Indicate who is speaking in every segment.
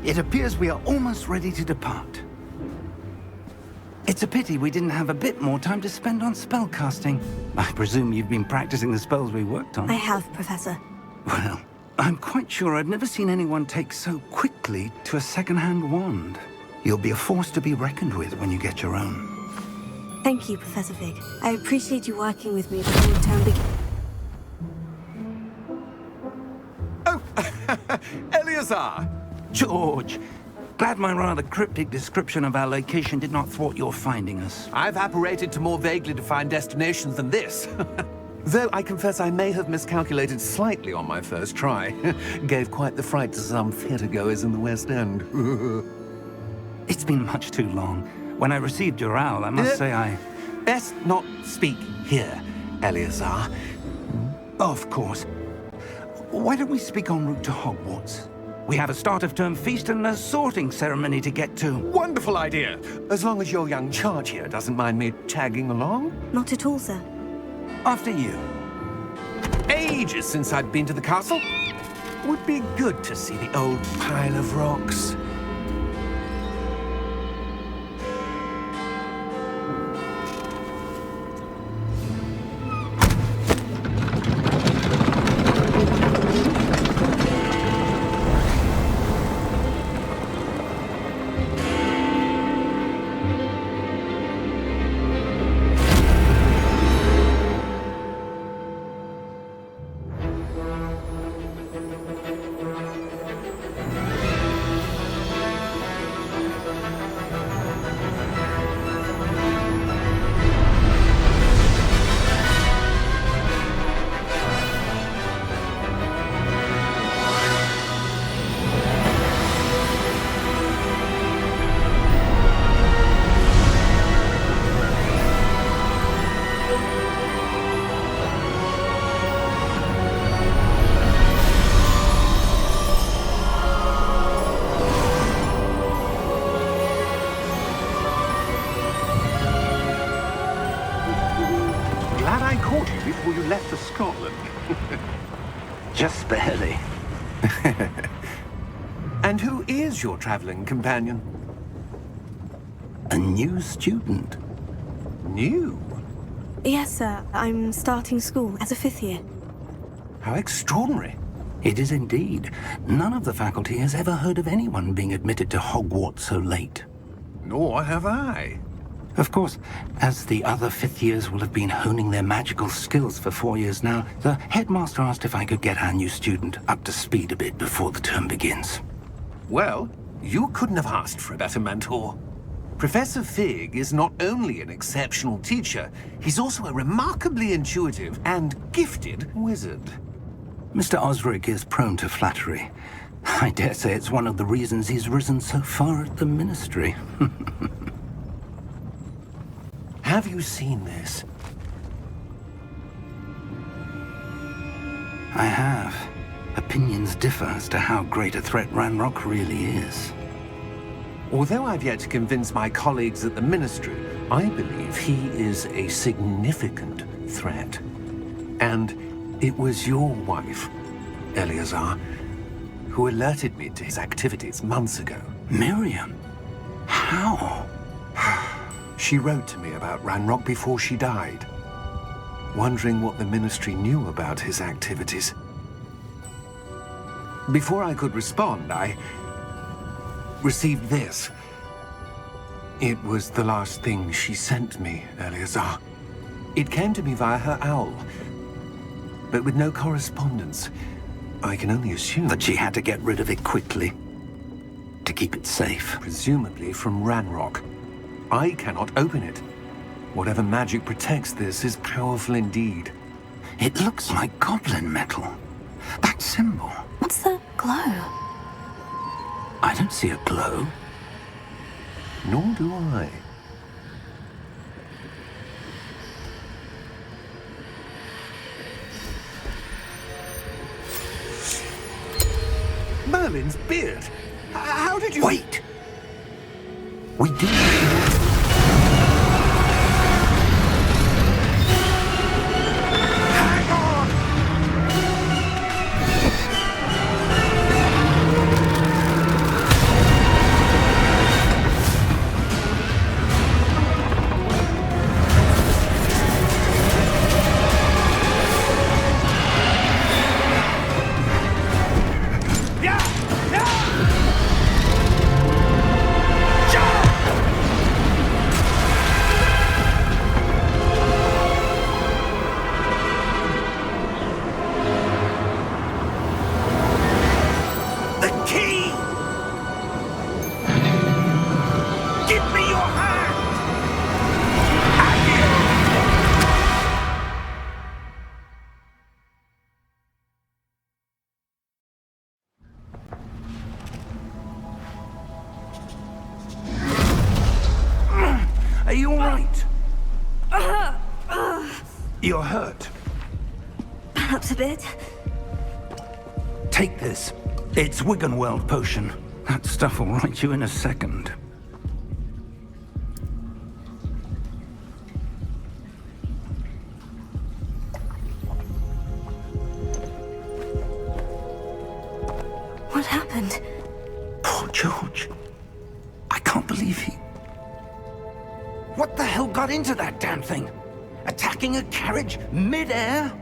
Speaker 1: It appears we are almost ready to depart. It's a pity we didn't have a bit more time to spend on spellcasting. I presume you've been practicing the spells we worked on.
Speaker 2: I have, Professor.
Speaker 1: Well, I'm quite sure I've never seen anyone take so quickly to a second-hand wand. You'll be a force to be reckoned with when you get your own.
Speaker 2: Thank you, Professor Fig. I appreciate you working with me before the term begins.
Speaker 3: Oh, Eleazar!
Speaker 1: George! Glad my rather cryptic description of our location did not thwart your finding us.
Speaker 3: I've apparated to more vaguely defined destinations than this. Though I confess I may have miscalculated slightly on my first try. Gave quite the fright to some theatergoers in the West End.
Speaker 1: It's been much too long. When I received your owl, I must say I...
Speaker 3: Best not speak here, Eleazar.
Speaker 1: Of course. Why don't we speak en route to Hogwarts? We have a start-of-term feast and a sorting ceremony to get to.
Speaker 3: Wonderful idea! As long as your young charge here doesn't mind me tagging along.
Speaker 2: Not at all, sir.
Speaker 1: After you.
Speaker 3: Ages since I'd been to the castle. Would be good to see the old pile of rocks.
Speaker 4: Before you left for Scotland.
Speaker 1: Just barely.
Speaker 3: And who is your traveling companion?
Speaker 1: A new student.
Speaker 3: New?
Speaker 2: Yes, sir. I'm starting school as a 5th year.
Speaker 3: How extraordinary.
Speaker 1: It is indeed. None of the faculty has ever heard of anyone being admitted to Hogwarts so late.
Speaker 3: Nor have I.
Speaker 1: Of course, as the other 5th years will have been honing their magical skills for 4 years now, the headmaster asked if I could get our new student up to speed a bit before the term begins.
Speaker 3: Well, you couldn't have asked for a better mentor. Professor Fig is not only an exceptional teacher, he's also a remarkably intuitive and gifted wizard.
Speaker 1: Mr. Osric is prone to flattery. I dare say it's one of the reasons he's risen so far at the ministry.
Speaker 3: Have you seen this?
Speaker 1: I have. Opinions differ as to how great a threat Ranrock really is.
Speaker 3: Although I've yet to convince my colleagues at the Ministry, I believe he is a significant threat. And it was your wife, Eleazar, who alerted me to his activities months ago.
Speaker 1: Miriam? How?
Speaker 3: She wrote to me about Ranrock before she died, wondering what the Ministry knew about his activities. Before I could respond, I received this. It was the last thing she sent me, Eleazar. It came to me via her owl, but with no correspondence. I can only assume
Speaker 1: That she had to get rid of it quickly, to keep it safe.
Speaker 3: presumably from Ranrock. I cannot open it. Whatever magic protects this is powerful indeed.
Speaker 1: It looks like goblin metal. That symbol.
Speaker 2: What's the glow?
Speaker 1: I don't see a glow.
Speaker 3: Nor do I. Merlin's beard. How did you...
Speaker 1: Wait! We did.
Speaker 3: Hang on!
Speaker 1: You're hurt.
Speaker 2: Perhaps a bit.
Speaker 1: Take this. It's Wiggenweld potion. That stuff will right you in a second.
Speaker 2: What happened?
Speaker 1: Poor George. I can't believe he... What the hell got into that damn thing? Attacking a carriage mid-air?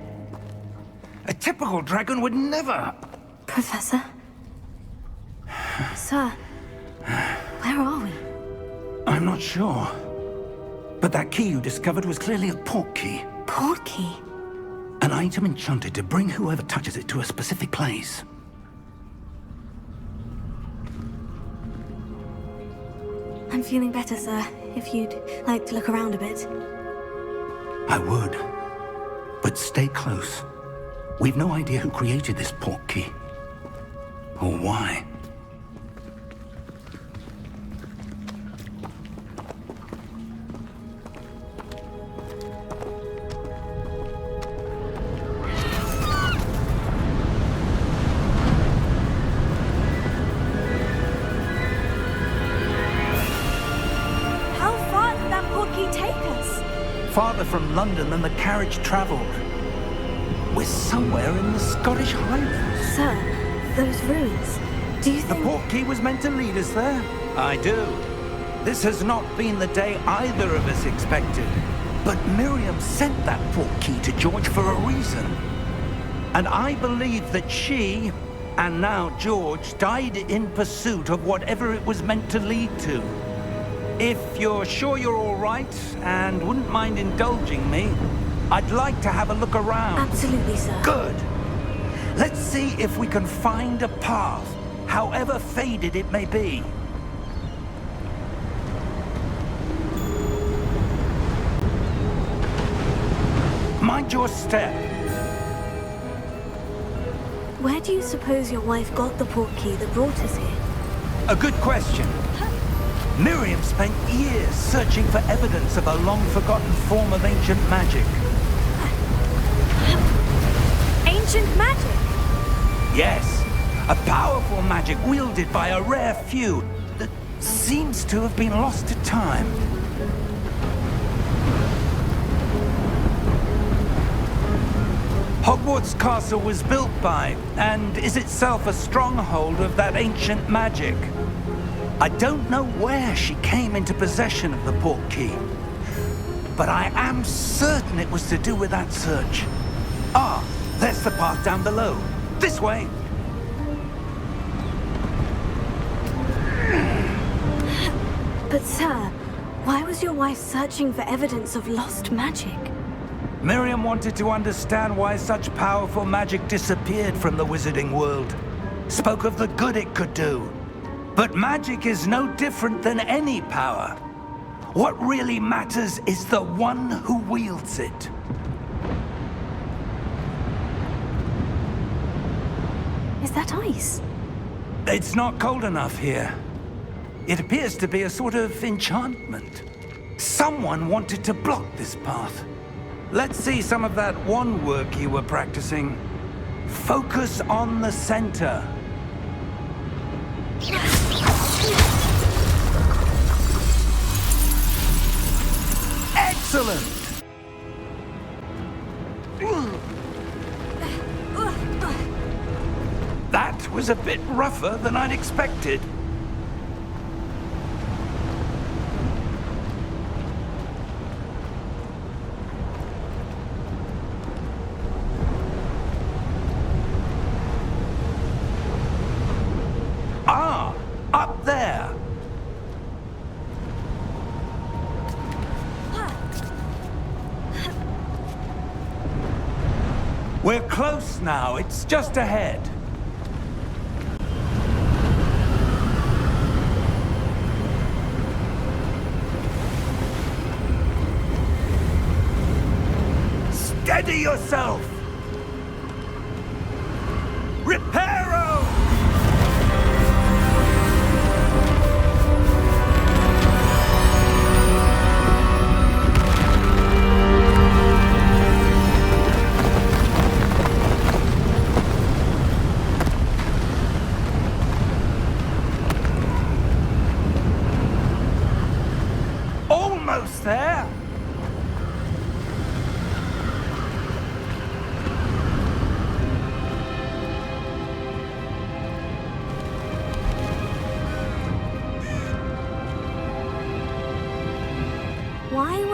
Speaker 1: A typical dragon would never...
Speaker 2: Professor? Sir, where are we?
Speaker 1: I'm not sure. But that key you discovered was clearly a port key.
Speaker 2: Port key?
Speaker 1: An item enchanted to bring whoever touches it to a specific place.
Speaker 2: I'm feeling better, sir. If you'd like to look around a bit.
Speaker 1: I would. But stay close. We've no idea who created this port key. Or why. Farther from London than the carriage travelled. We're somewhere in the Scottish Highlands.
Speaker 2: Sir, those ruins. Do you think...
Speaker 1: The port key was meant to lead us there? I do. This has not been the day either of us expected. But Miriam sent that port key to George for a reason. And I believe that she, and now George, died in pursuit of whatever it was meant to lead to. If you're sure you're all right and wouldn't mind indulging me, I'd like to have a look around.
Speaker 2: Absolutely, sir.
Speaker 1: Good. Let's see if we can find a path, however faded it may be. Mind your step.
Speaker 2: Where do you suppose your wife got the port key that brought us here?
Speaker 1: A good question. Miriam spent years searching for evidence of a long-forgotten form of ancient magic.
Speaker 2: Ancient magic?
Speaker 1: Yes, a powerful magic wielded by a rare few that seems to have been lost to time. Hogwarts Castle was built by, and is itself a stronghold of that ancient magic. I don't know where she came into possession of the port key, but I am certain it was to do with that search. Ah, there's the path down below. This way.
Speaker 2: But sir, why was your wife searching for evidence of lost magic?
Speaker 1: Miriam wanted to understand why such powerful magic disappeared from the wizarding world. Spoke of the good it could do. But magic is no different than any power. What really matters is the one who wields it.
Speaker 2: Is that ice?
Speaker 1: It's not cold enough here. It appears to be a sort of enchantment. Someone wanted to block this path. Let's see some of that wand work you were practicing. Focus on the center. Excellent! That was a bit rougher than I'd expected. Ah, up there. We're close now. It's just ahead. Steady yourself! Reparo!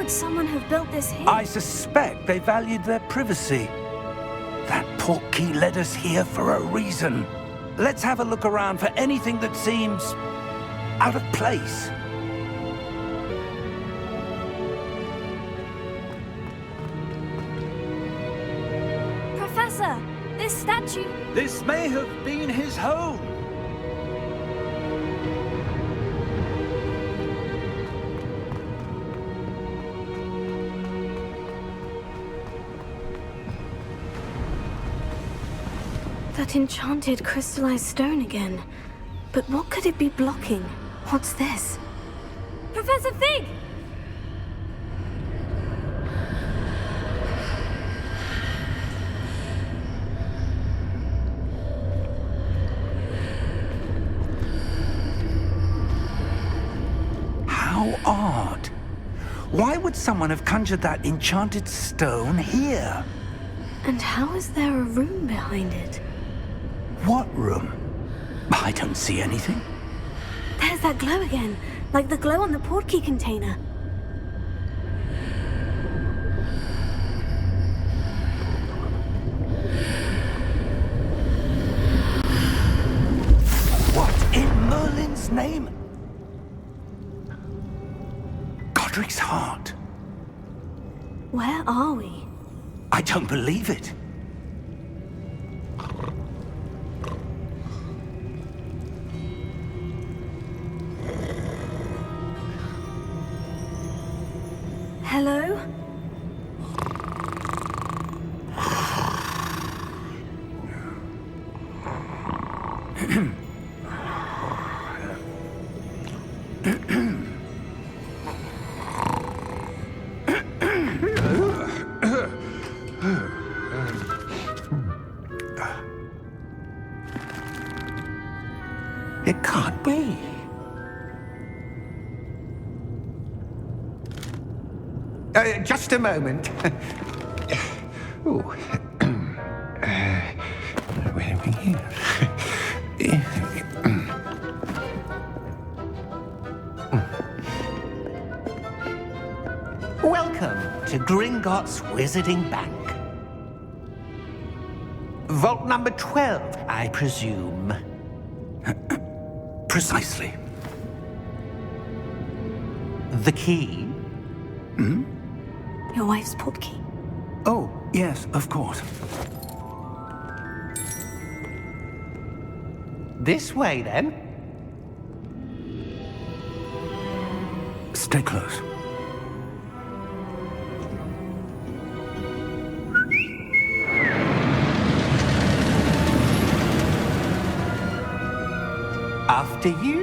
Speaker 2: would someone have built this here?
Speaker 1: I suspect they valued their privacy. That portkey led us here for a reason. Let's have a look around for anything that seems out of place.
Speaker 2: Professor, this statue...
Speaker 1: This may have been his home.
Speaker 2: That enchanted crystallized stone again. But what could it be blocking? What's this? Professor Fig!
Speaker 1: How odd. Why would someone have conjured that enchanted stone here?
Speaker 2: And how is there a room behind it?
Speaker 1: What room? I don't see anything.
Speaker 2: There's that glow again, like the glow on the portkey container.
Speaker 1: What in Merlin's name? Godric's heart.
Speaker 2: Where are we?
Speaker 1: I don't believe it.
Speaker 2: Hello?
Speaker 3: It can't be. Just a moment. Oh. Where are we here? Welcome to Gringotts Wizarding Bank. Vault number 12, I presume.
Speaker 1: Precisely.
Speaker 3: The key?
Speaker 2: Your wife's portkey.
Speaker 1: Oh, yes, of course.
Speaker 3: This way, then.
Speaker 1: Stay close.
Speaker 3: After you.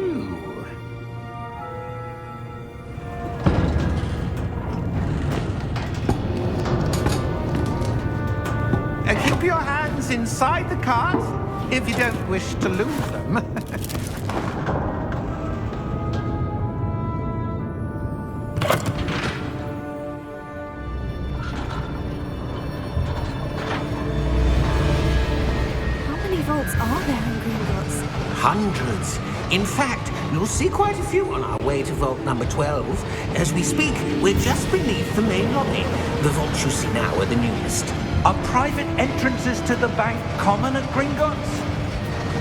Speaker 3: Keep your hands inside the cart if you don't wish to lose them.
Speaker 2: How many vaults are there in Gringotts?
Speaker 3: Hundreds. In fact, you'll see quite a few on our way to vault number 12. As we speak, we're just beneath the main lobby. The vaults you see now are the newest.
Speaker 1: Are private entrances to the bank common at Gringotts?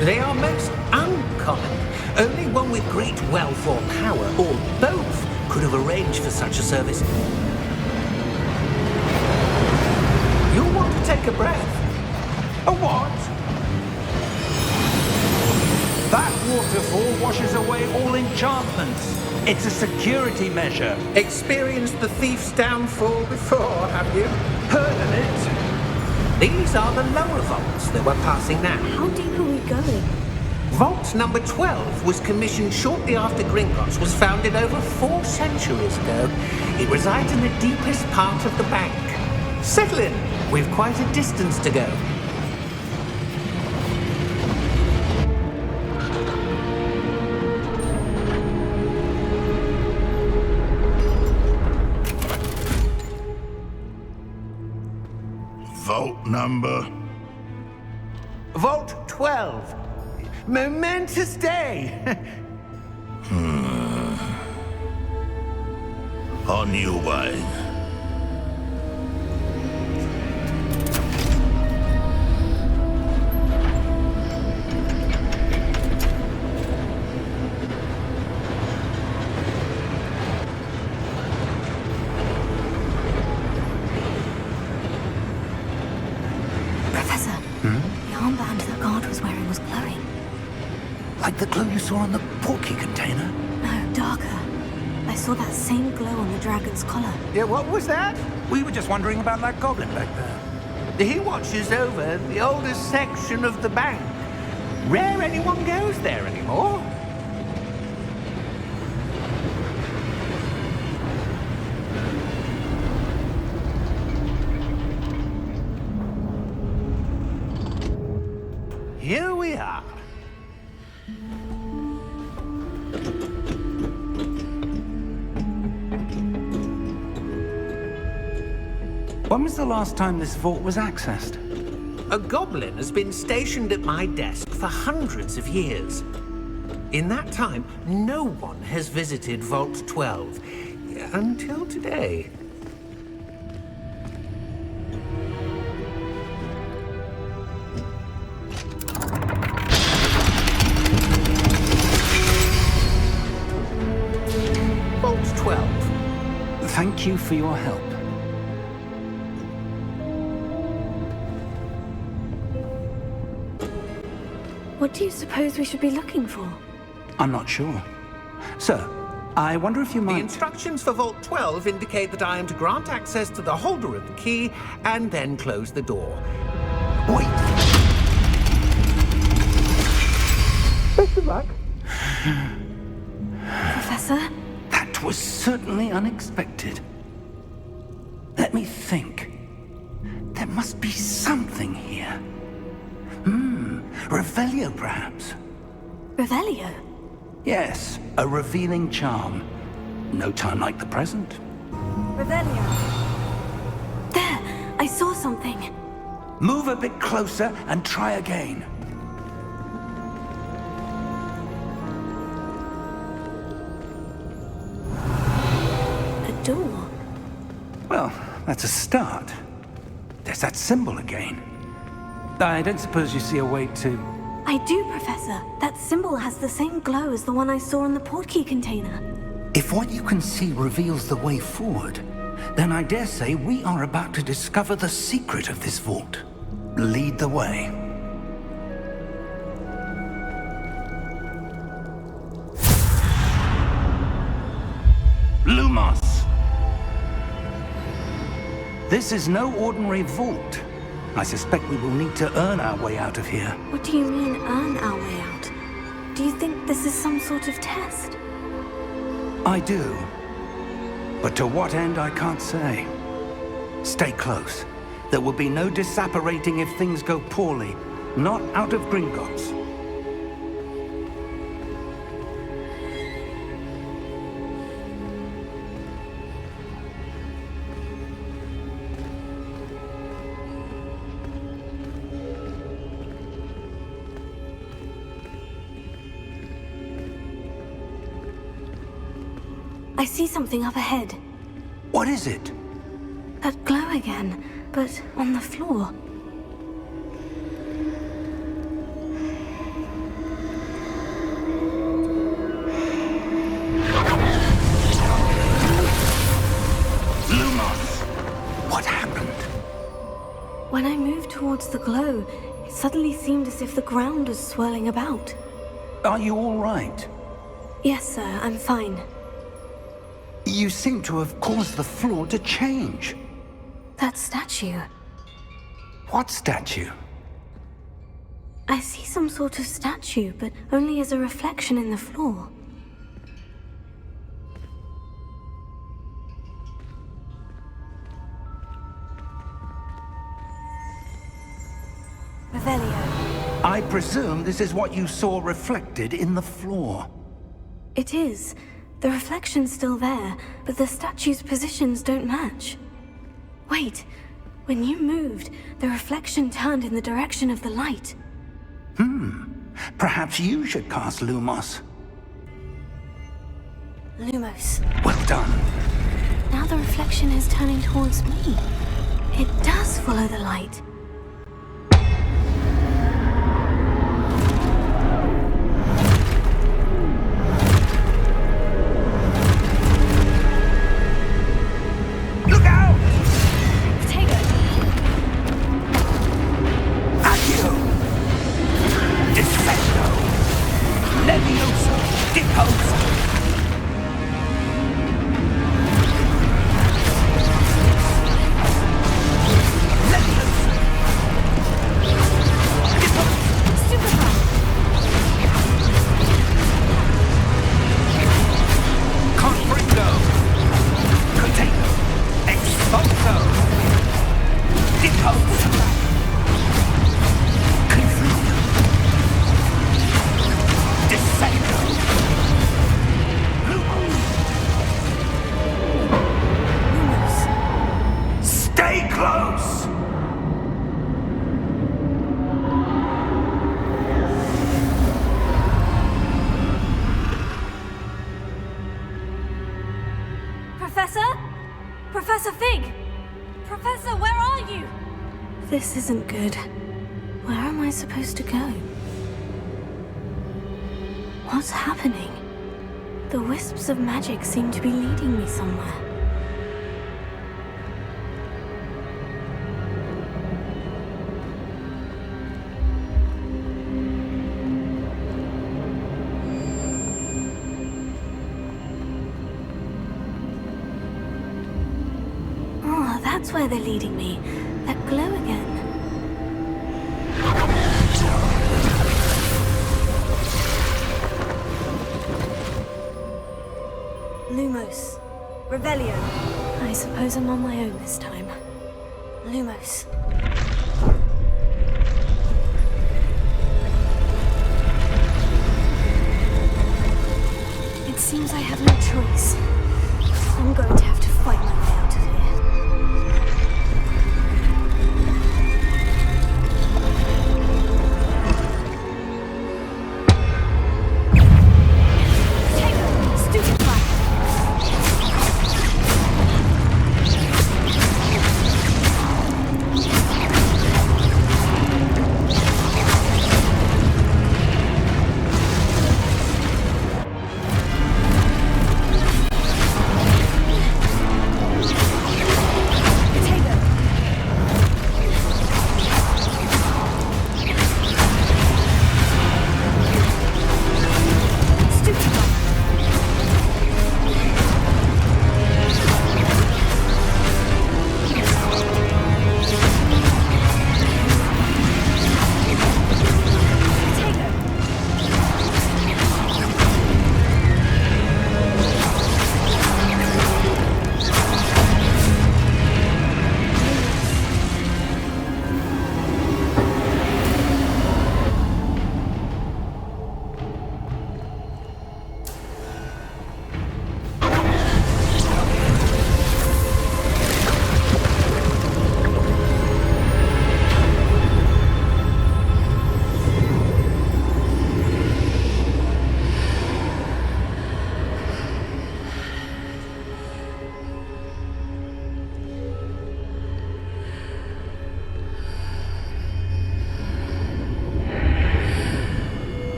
Speaker 3: They are most uncommon. Only one with great wealth or power, or both, could have arranged for such a service. You'll want to take a breath.
Speaker 1: A what? That waterfall washes away all enchantments. It's a security measure.
Speaker 3: Experienced the thief's downfall before, have you?
Speaker 1: Heard of it?
Speaker 3: These are the lower vaults that we're passing now.
Speaker 2: How deep are we going?
Speaker 3: Vault number 12 was commissioned shortly after Gringotts was founded over 4 centuries ago. It resides in the deepest part of the bank. Settle in. We've quite a distance to go.
Speaker 4: Vault number?
Speaker 3: Vault 12. Momentous day.
Speaker 4: On your way.
Speaker 2: Professor, the armband that guard was wearing was glowing.
Speaker 1: Like the glow you saw on the portkey container?
Speaker 2: No, darker. I saw that same glow on the dragon's collar.
Speaker 3: Yeah, what was that?
Speaker 1: We were just wondering about that goblin back there.
Speaker 3: He watches over the oldest section of the bank. Rare anyone goes there anymore. Here we are.
Speaker 1: When was the last time this vault was accessed?
Speaker 3: A goblin has been stationed at my desk for hundreds of years. In that time, no one has visited Vault 12. Until today. Vault 12.
Speaker 1: Thank you for your help.
Speaker 2: What do you suppose we should be looking for?
Speaker 1: I'm not sure. Sir, I wonder if you
Speaker 3: The
Speaker 1: might...
Speaker 3: instructions for Vault 12 indicate that I am to grant access to the holder of the key and then close the door.
Speaker 1: Wait!
Speaker 3: Best of luck.
Speaker 2: Professor?
Speaker 1: That was certainly unexpected. Let me think. There must be something here. Revelio, perhaps?
Speaker 2: Revelio?
Speaker 1: Yes, a revealing charm. No time like the present.
Speaker 2: Revelio. There! I saw something.
Speaker 1: Move a bit closer and try again.
Speaker 2: A door.
Speaker 1: Well, that's a start. There's that symbol again. I don't suppose you see a way to...
Speaker 2: I do, Professor. That symbol has the same glow as the one I saw in the portkey container.
Speaker 1: If what you can see reveals the way forward, then I dare say we are about to discover the secret of this vault. Lead the way. Lumos! This is no ordinary vault. I suspect we will need to earn our way out of here.
Speaker 2: What do you mean, earn our way out? Do you think this is some sort of test?
Speaker 1: I do. But to what end, I can't say. Stay close. There will be no disapparating if things go poorly. Not out of Gringotts.
Speaker 2: I see something up ahead.
Speaker 1: What is it?
Speaker 2: That glow again, but on the floor.
Speaker 1: Lumos! What happened?
Speaker 2: When I moved towards the glow, it suddenly seemed as if the ground was swirling about.
Speaker 1: Are you all right?
Speaker 2: Yes, sir, I'm fine.
Speaker 1: You seem to have caused the floor to change.
Speaker 2: That statue.
Speaker 1: What statue?
Speaker 2: I see some sort of statue, but only as a reflection in the floor. Revelio.
Speaker 1: I presume this is what you saw reflected in the floor.
Speaker 2: It is. The reflection's still there, but the statue's positions don't match. Wait, when you moved, the reflection turned in the direction of the light.
Speaker 1: Perhaps you should cast Lumos.
Speaker 2: Lumos.
Speaker 1: Well done.
Speaker 2: the reflection is turning towards me. It does follow the light.
Speaker 1: Look out!
Speaker 2: Potato!
Speaker 1: Accio! Defendo! Levioso! Deposo! Levioso! Deposo!
Speaker 2: Stupefy!
Speaker 1: Confringo! Potato! Expulso! Deposo! Confringo! Defendo!
Speaker 2: Lumos.
Speaker 1: Stay close!
Speaker 2: Professor? Professor Fig! Professor, where are you? This isn't good. Where am I supposed to go? What's happening? The wisps of magic seem to be leading me somewhere. Oh, that's where they're leading me. That glow again. Lumos. Revelio. I suppose I'm on my own this time. Lumos. It seems I have no choice. I'm going to have to fight my way out of here. Potato! Stupefy!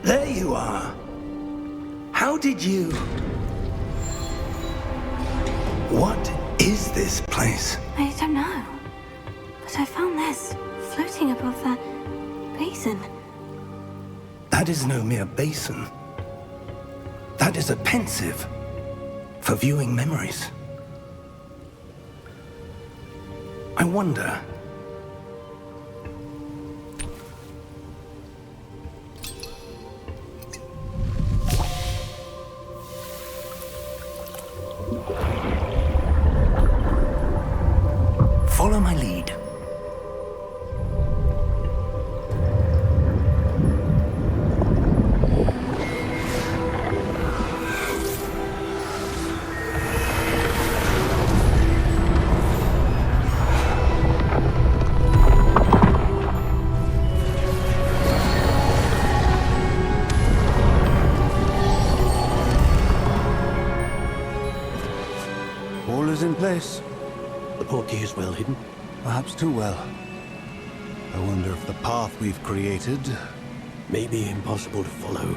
Speaker 1: There you are. How did you... What is this place?
Speaker 2: I don't know. But I found this floating above that basin.
Speaker 1: That is no mere basin. That is a pensive for viewing memories. I wonder... Follow my lead.
Speaker 4: All is in place.
Speaker 5: The portkey is well hidden.
Speaker 4: Perhaps too well. I wonder if the path we've created...
Speaker 5: May be impossible to follow.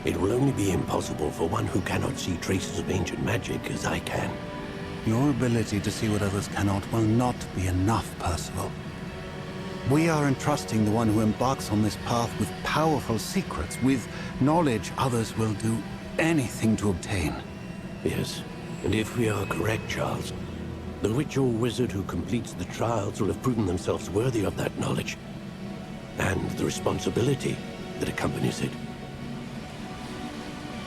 Speaker 5: It will only be impossible for one who cannot see traces of ancient magic as I can.
Speaker 4: Your ability to see what others cannot will not be enough, Percival. We are entrusting the one who embarks on this path with powerful secrets, with knowledge others will do anything to obtain.
Speaker 5: Yes, and if we are correct, Charles, the witch or wizard who completes the trials will have proven themselves worthy of that knowledge, and the responsibility that accompanies it.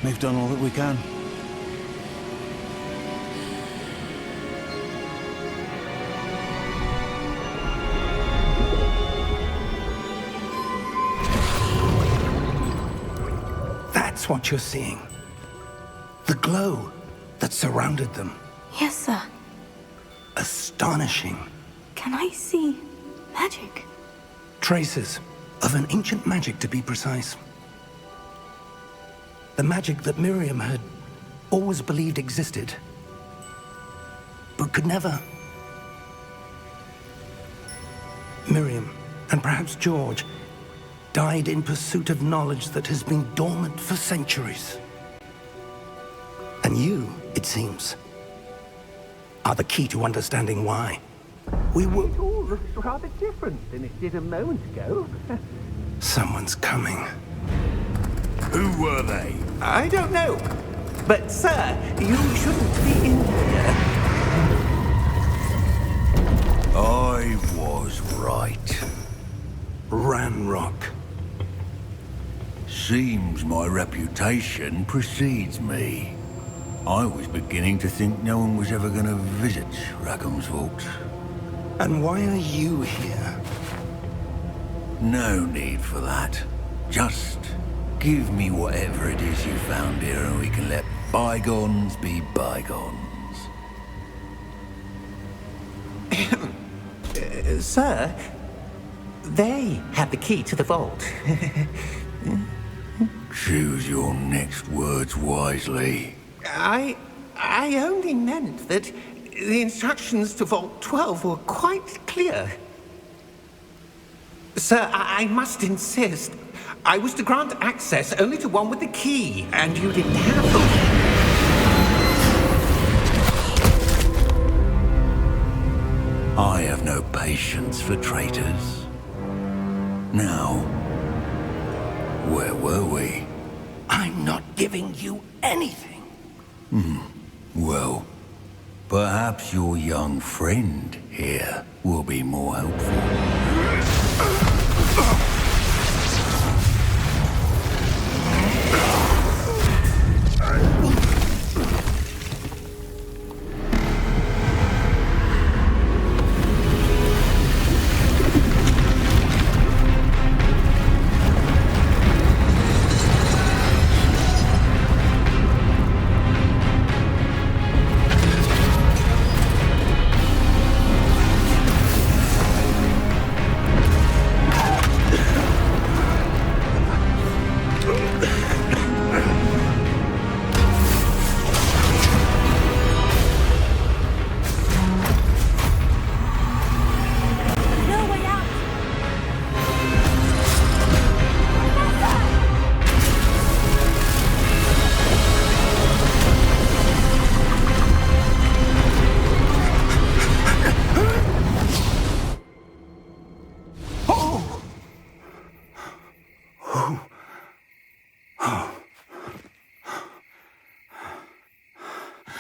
Speaker 4: We've done all that we can.
Speaker 1: That's what you're seeing. The glow that surrounded them.
Speaker 2: Yes, sir.
Speaker 1: Astonishing.
Speaker 2: Can I see magic?
Speaker 1: Traces of an ancient magic, to be precise. The magic that Miriam had always believed existed, but could never. Miriam, and perhaps George, died in pursuit of knowledge that has been dormant for centuries. And you, it seems, are the key to understanding why. We were...
Speaker 3: It all looks rather different than it did a moment ago.
Speaker 1: Someone's coming.
Speaker 6: Who were they?
Speaker 7: I don't know. But, sir, you shouldn't be in here.
Speaker 6: I was right.
Speaker 1: Ranrock.
Speaker 6: Seems my reputation precedes me. I was beginning to think no one was ever going to visit Rackham's vault.
Speaker 1: And why are you here?
Speaker 6: No need for that. Just give me whatever it is you found here and we can let bygones be bygones.
Speaker 7: Sir, they had the key to the vault.
Speaker 6: Choose your next words wisely.
Speaker 7: I only meant that the instructions to Vault 12 were quite clear. Sir, I must insist. I was to grant access only to one with the key, and you didn't have them.
Speaker 6: I have no patience for traitors. Now, where were we?
Speaker 1: I'm not giving you anything.
Speaker 6: Well, perhaps your young friend here will be more helpful.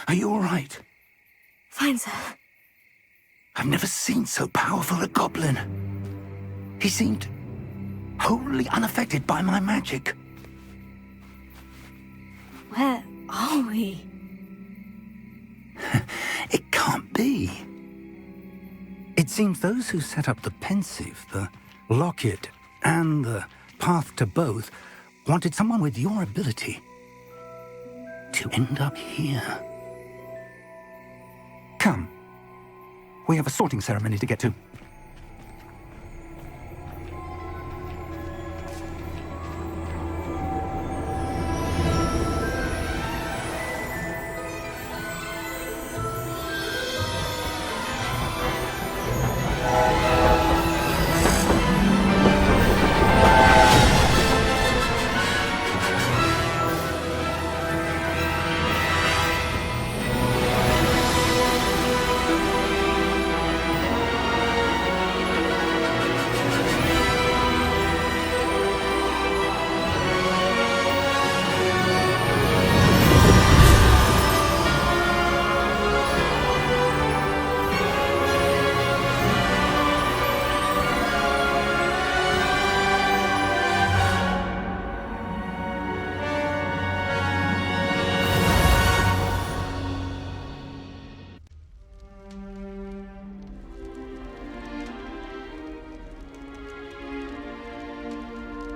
Speaker 1: Are you all right?
Speaker 2: Fine, sir.
Speaker 1: I've never seen so powerful a goblin. He seemed wholly unaffected by my magic.
Speaker 2: Where are we?
Speaker 1: It can't be. It seems those who set up the pensive, the locket, and the path to both wanted someone with your ability to end up here. Come. We have a sorting ceremony to get to.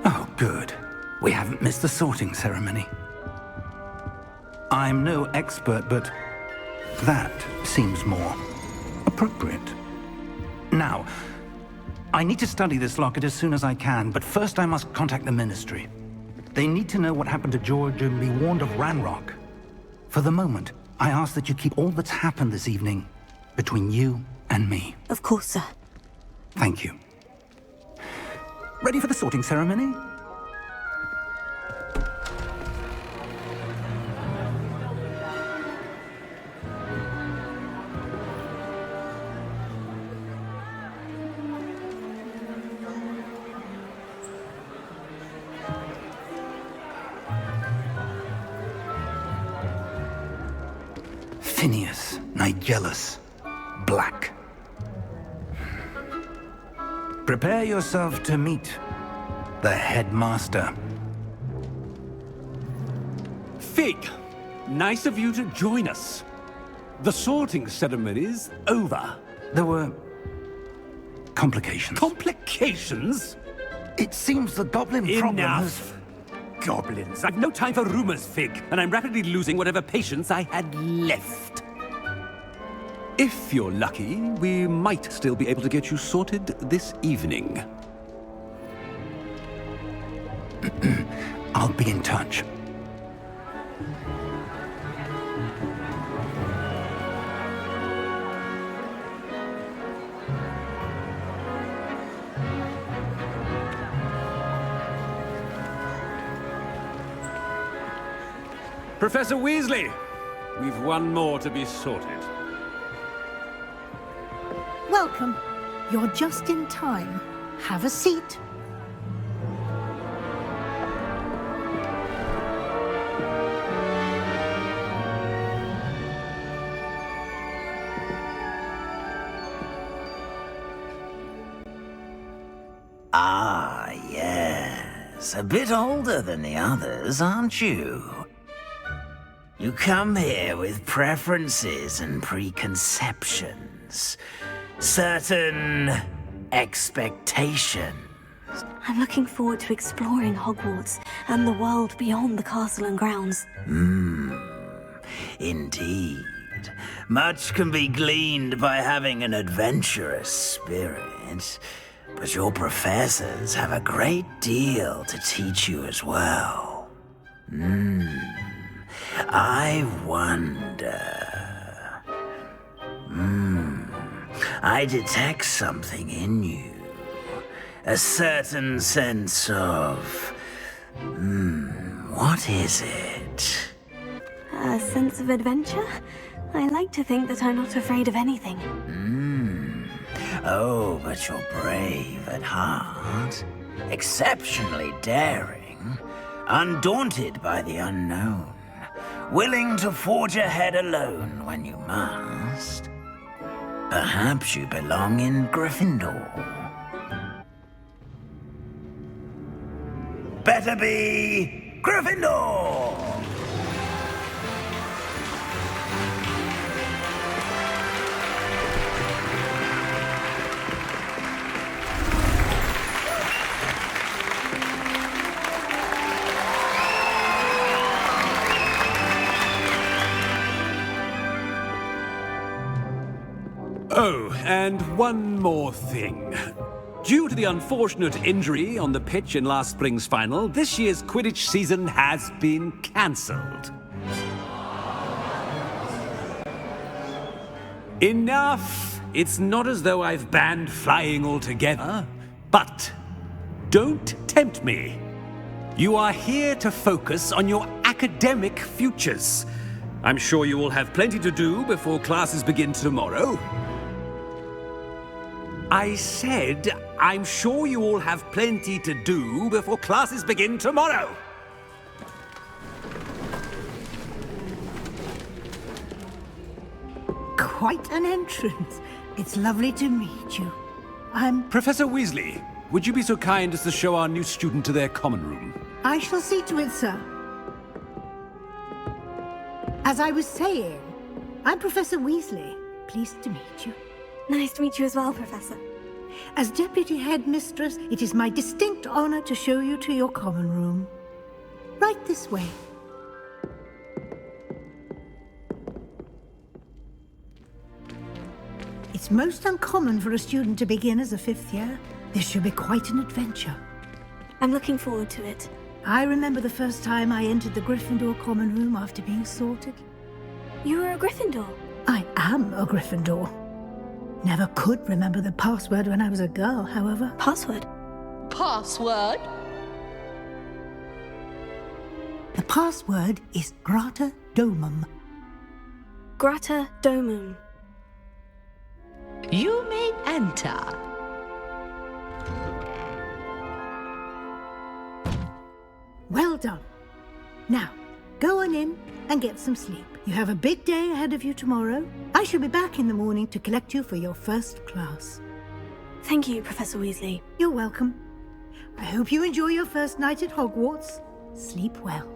Speaker 1: Oh, good. We haven't missed the sorting ceremony. I'm no expert, but that seems more appropriate. Now, I need to study this locket as soon as I can, but first I must contact the Ministry. They need to know what happened to George and be warned of Ranrock. For the moment, I ask that you keep all that's happened this evening between you and me.
Speaker 2: Of course, sir.
Speaker 1: Thank you. Ready for the sorting ceremony? Phineas, Nigellus, Black. Prepare yourself to meet the headmaster.
Speaker 3: Fig, nice of you to join us. The sorting ceremony's over.
Speaker 1: There were complications.
Speaker 3: Complications?
Speaker 1: It seems the goblin problem has...
Speaker 3: Enough! Goblins. I've no time for rumors, Fig, and I'm rapidly losing whatever patience I had left. If you're lucky, we might still be able to get you sorted this evening.
Speaker 1: I'll be in touch.
Speaker 3: Professor Weasley, we've one more to be sorted.
Speaker 8: Welcome. You're just in time. Have a seat.
Speaker 9: Ah, yes. A bit older than the others, aren't you? You come here with preferences and preconceptions. Certain expectations.
Speaker 2: I'm looking forward to exploring Hogwarts and the world beyond the castle and grounds.
Speaker 9: Indeed. Much can be gleaned by having an adventurous spirit, but your professors have a great deal to teach you as well. I wonder... I detect something in you. A certain sense of... what is it?
Speaker 2: A sense of adventure? I like to think that I'm not afraid of anything.
Speaker 9: Oh, but you're brave at heart. Exceptionally daring. Undaunted by the unknown. Willing to forge ahead alone when you must. Perhaps you belong in Gryffindor. Better be Gryffindor!
Speaker 10: and one more thing. Due to the unfortunate injury on the pitch in last spring's final, this year's Quidditch season has been cancelled. Enough! It's not as though I've banned flying altogether, but don't tempt me. You are here to focus on your academic futures. I'm sure you will have plenty to do before classes begin tomorrow. I said, I'm sure you all have plenty to do before classes begin tomorrow.
Speaker 8: Quite an entrance. It's lovely to meet you.
Speaker 10: Professor Weasley, would you be so kind as to show our new student to their common room?
Speaker 8: I shall see to it, sir. As I was saying, I'm Professor Weasley. Pleased to meet you.
Speaker 2: Nice to meet you as well, Professor.
Speaker 8: As Deputy Headmistress, it is my distinct honor to show you to your common room. Right this way. It's most uncommon for a student to begin as a fifth year. This should be quite an adventure.
Speaker 2: I'm looking forward to it.
Speaker 8: I remember the first time I entered the Gryffindor common room after being sorted.
Speaker 2: You were a Gryffindor?
Speaker 8: I am a Gryffindor. Never could remember the password when I was a girl, however.
Speaker 2: Password?
Speaker 11: Password?
Speaker 8: The password is Grata Domum.
Speaker 2: Grata Domum.
Speaker 11: You may enter.
Speaker 8: Well done. Now, go on in and get some sleep. You have a big day ahead of you tomorrow. I shall be back in the morning to collect you for your first class.
Speaker 2: Thank you, Professor Weasley.
Speaker 8: You're welcome. I hope you enjoy your first night at Hogwarts. Sleep well.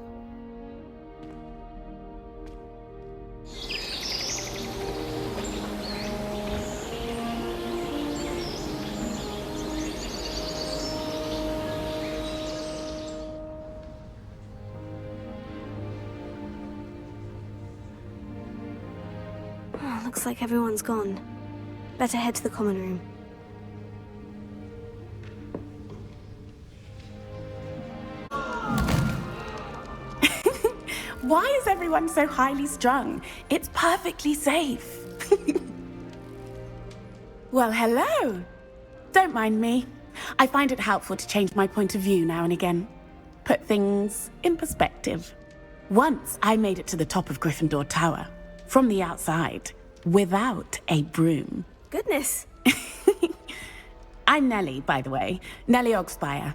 Speaker 2: Oh, looks like everyone's gone. Better head to the common room.
Speaker 12: Why is everyone so highly strung? It's perfectly safe. Well, hello. Don't mind me. I find it helpful to change my point of view now and again. Put things in perspective. Once I made it to the top of Gryffindor Tower, from the outside, without a broom.
Speaker 2: Goodness.
Speaker 12: I'm Nellie, by the way. Nellie Ogspire.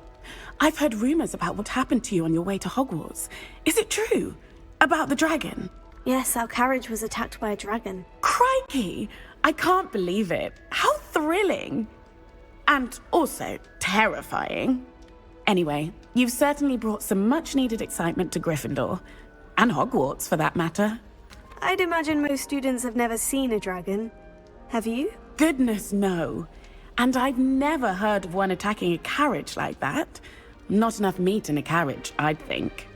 Speaker 12: I've heard rumors about what happened to you on your way to Hogwarts. Is it true? About the dragon?
Speaker 2: Yes, our carriage was attacked by a dragon.
Speaker 12: Crikey! I can't believe it. How thrilling! And also terrifying. Anyway, you've certainly brought some much-needed excitement to Gryffindor. And Hogwarts, for that matter.
Speaker 2: I'd imagine most students have never seen a dragon. Have you?
Speaker 12: Goodness, no. And I've never heard of one attacking a carriage like that. Not enough meat in a carriage, I'd think.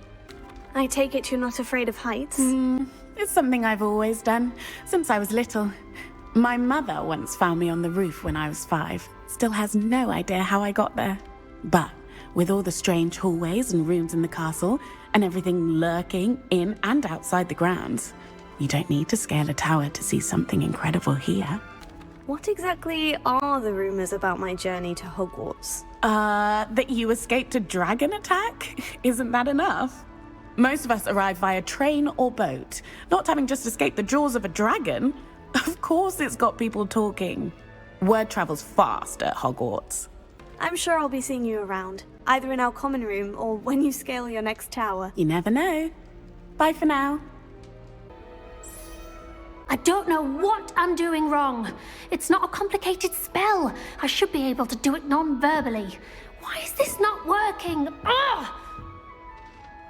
Speaker 2: I take it you're not afraid of heights?
Speaker 12: It's something I've always done, since I was little. My mother once found me on the roof when I was 5. Still has no idea how I got there. But with all the strange hallways and rooms in the castle, and everything lurking in and outside the grounds, you don't need to scale a tower to see something incredible here.
Speaker 2: What exactly are the rumors about my journey to Hogwarts?
Speaker 12: That you escaped a dragon attack? Isn't that enough? Most of us arrive via train or boat, not having just escaped the jaws of a dragon. Of course it's got people talking. Word travels fast at Hogwarts.
Speaker 2: I'm sure I'll be seeing you around, either in our common room or when you scale your next tower.
Speaker 12: You never know. Bye for now.
Speaker 13: I don't know what I'm doing wrong. It's not a complicated spell. I should be able to do it non-verbally. Why is this not working? Ugh!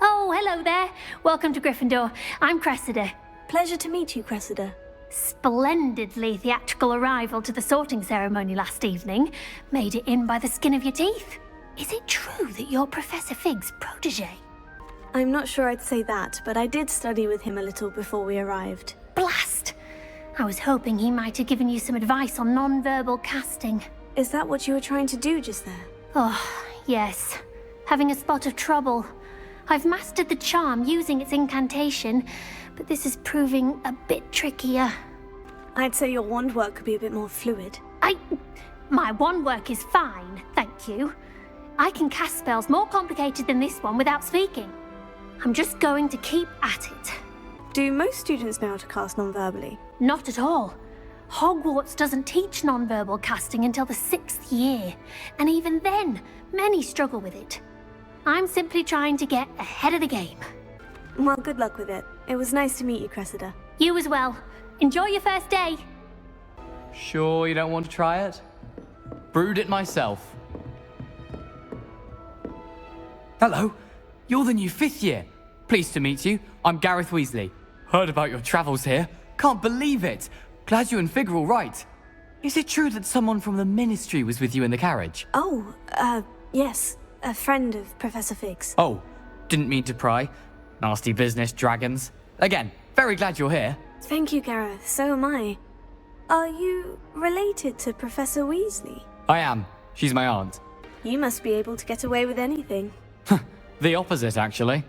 Speaker 13: Oh, hello there. Welcome to Gryffindor. I'm Cressida.
Speaker 2: Pleasure to meet you, Cressida.
Speaker 13: Splendidly theatrical arrival to the sorting ceremony last evening. Made it in by the skin of your teeth. Is it true that you're Professor Fig's protege?
Speaker 2: I'm not sure I'd say that, but I did study with him a little before we arrived.
Speaker 13: Blast! I was hoping he might have given you some advice on non-verbal casting.
Speaker 2: Is that what you were trying to do just there?
Speaker 13: Oh, yes. Having a spot of trouble. I've mastered the charm using its incantation, but this is proving a bit trickier.
Speaker 2: I'd say your wand work could be a bit more fluid.
Speaker 13: My wand work is fine, thank you. I can cast spells more complicated than this one without speaking. I'm just going to keep at it.
Speaker 2: Do most students know how to cast non-verbally?
Speaker 13: Not at all. Hogwarts doesn't teach non-verbal casting until the 6th year, and even then, many struggle with it. I'm simply trying to get ahead of the game.
Speaker 2: Well, good luck with it. It was nice to meet you, Cressida.
Speaker 13: You as well. Enjoy your first day.
Speaker 14: Sure you don't want to try it? Brewed it myself. Hello, you're the new 5th year. Pleased to meet you. I'm Gareth Weasley. Heard about your travels here. Can't believe it. Glad you and Fig are all right. Is it true that someone from the Ministry was with you in the carriage?
Speaker 2: Oh, yes. A friend of Professor Fig's.
Speaker 14: Oh, didn't mean to pry. Nasty business, dragons. Again, very glad you're here.
Speaker 2: Thank you, Gareth. So am I. Are you related to Professor Weasley?
Speaker 14: I am. She's my aunt.
Speaker 2: You must be able to get away with anything.
Speaker 14: The opposite, actually.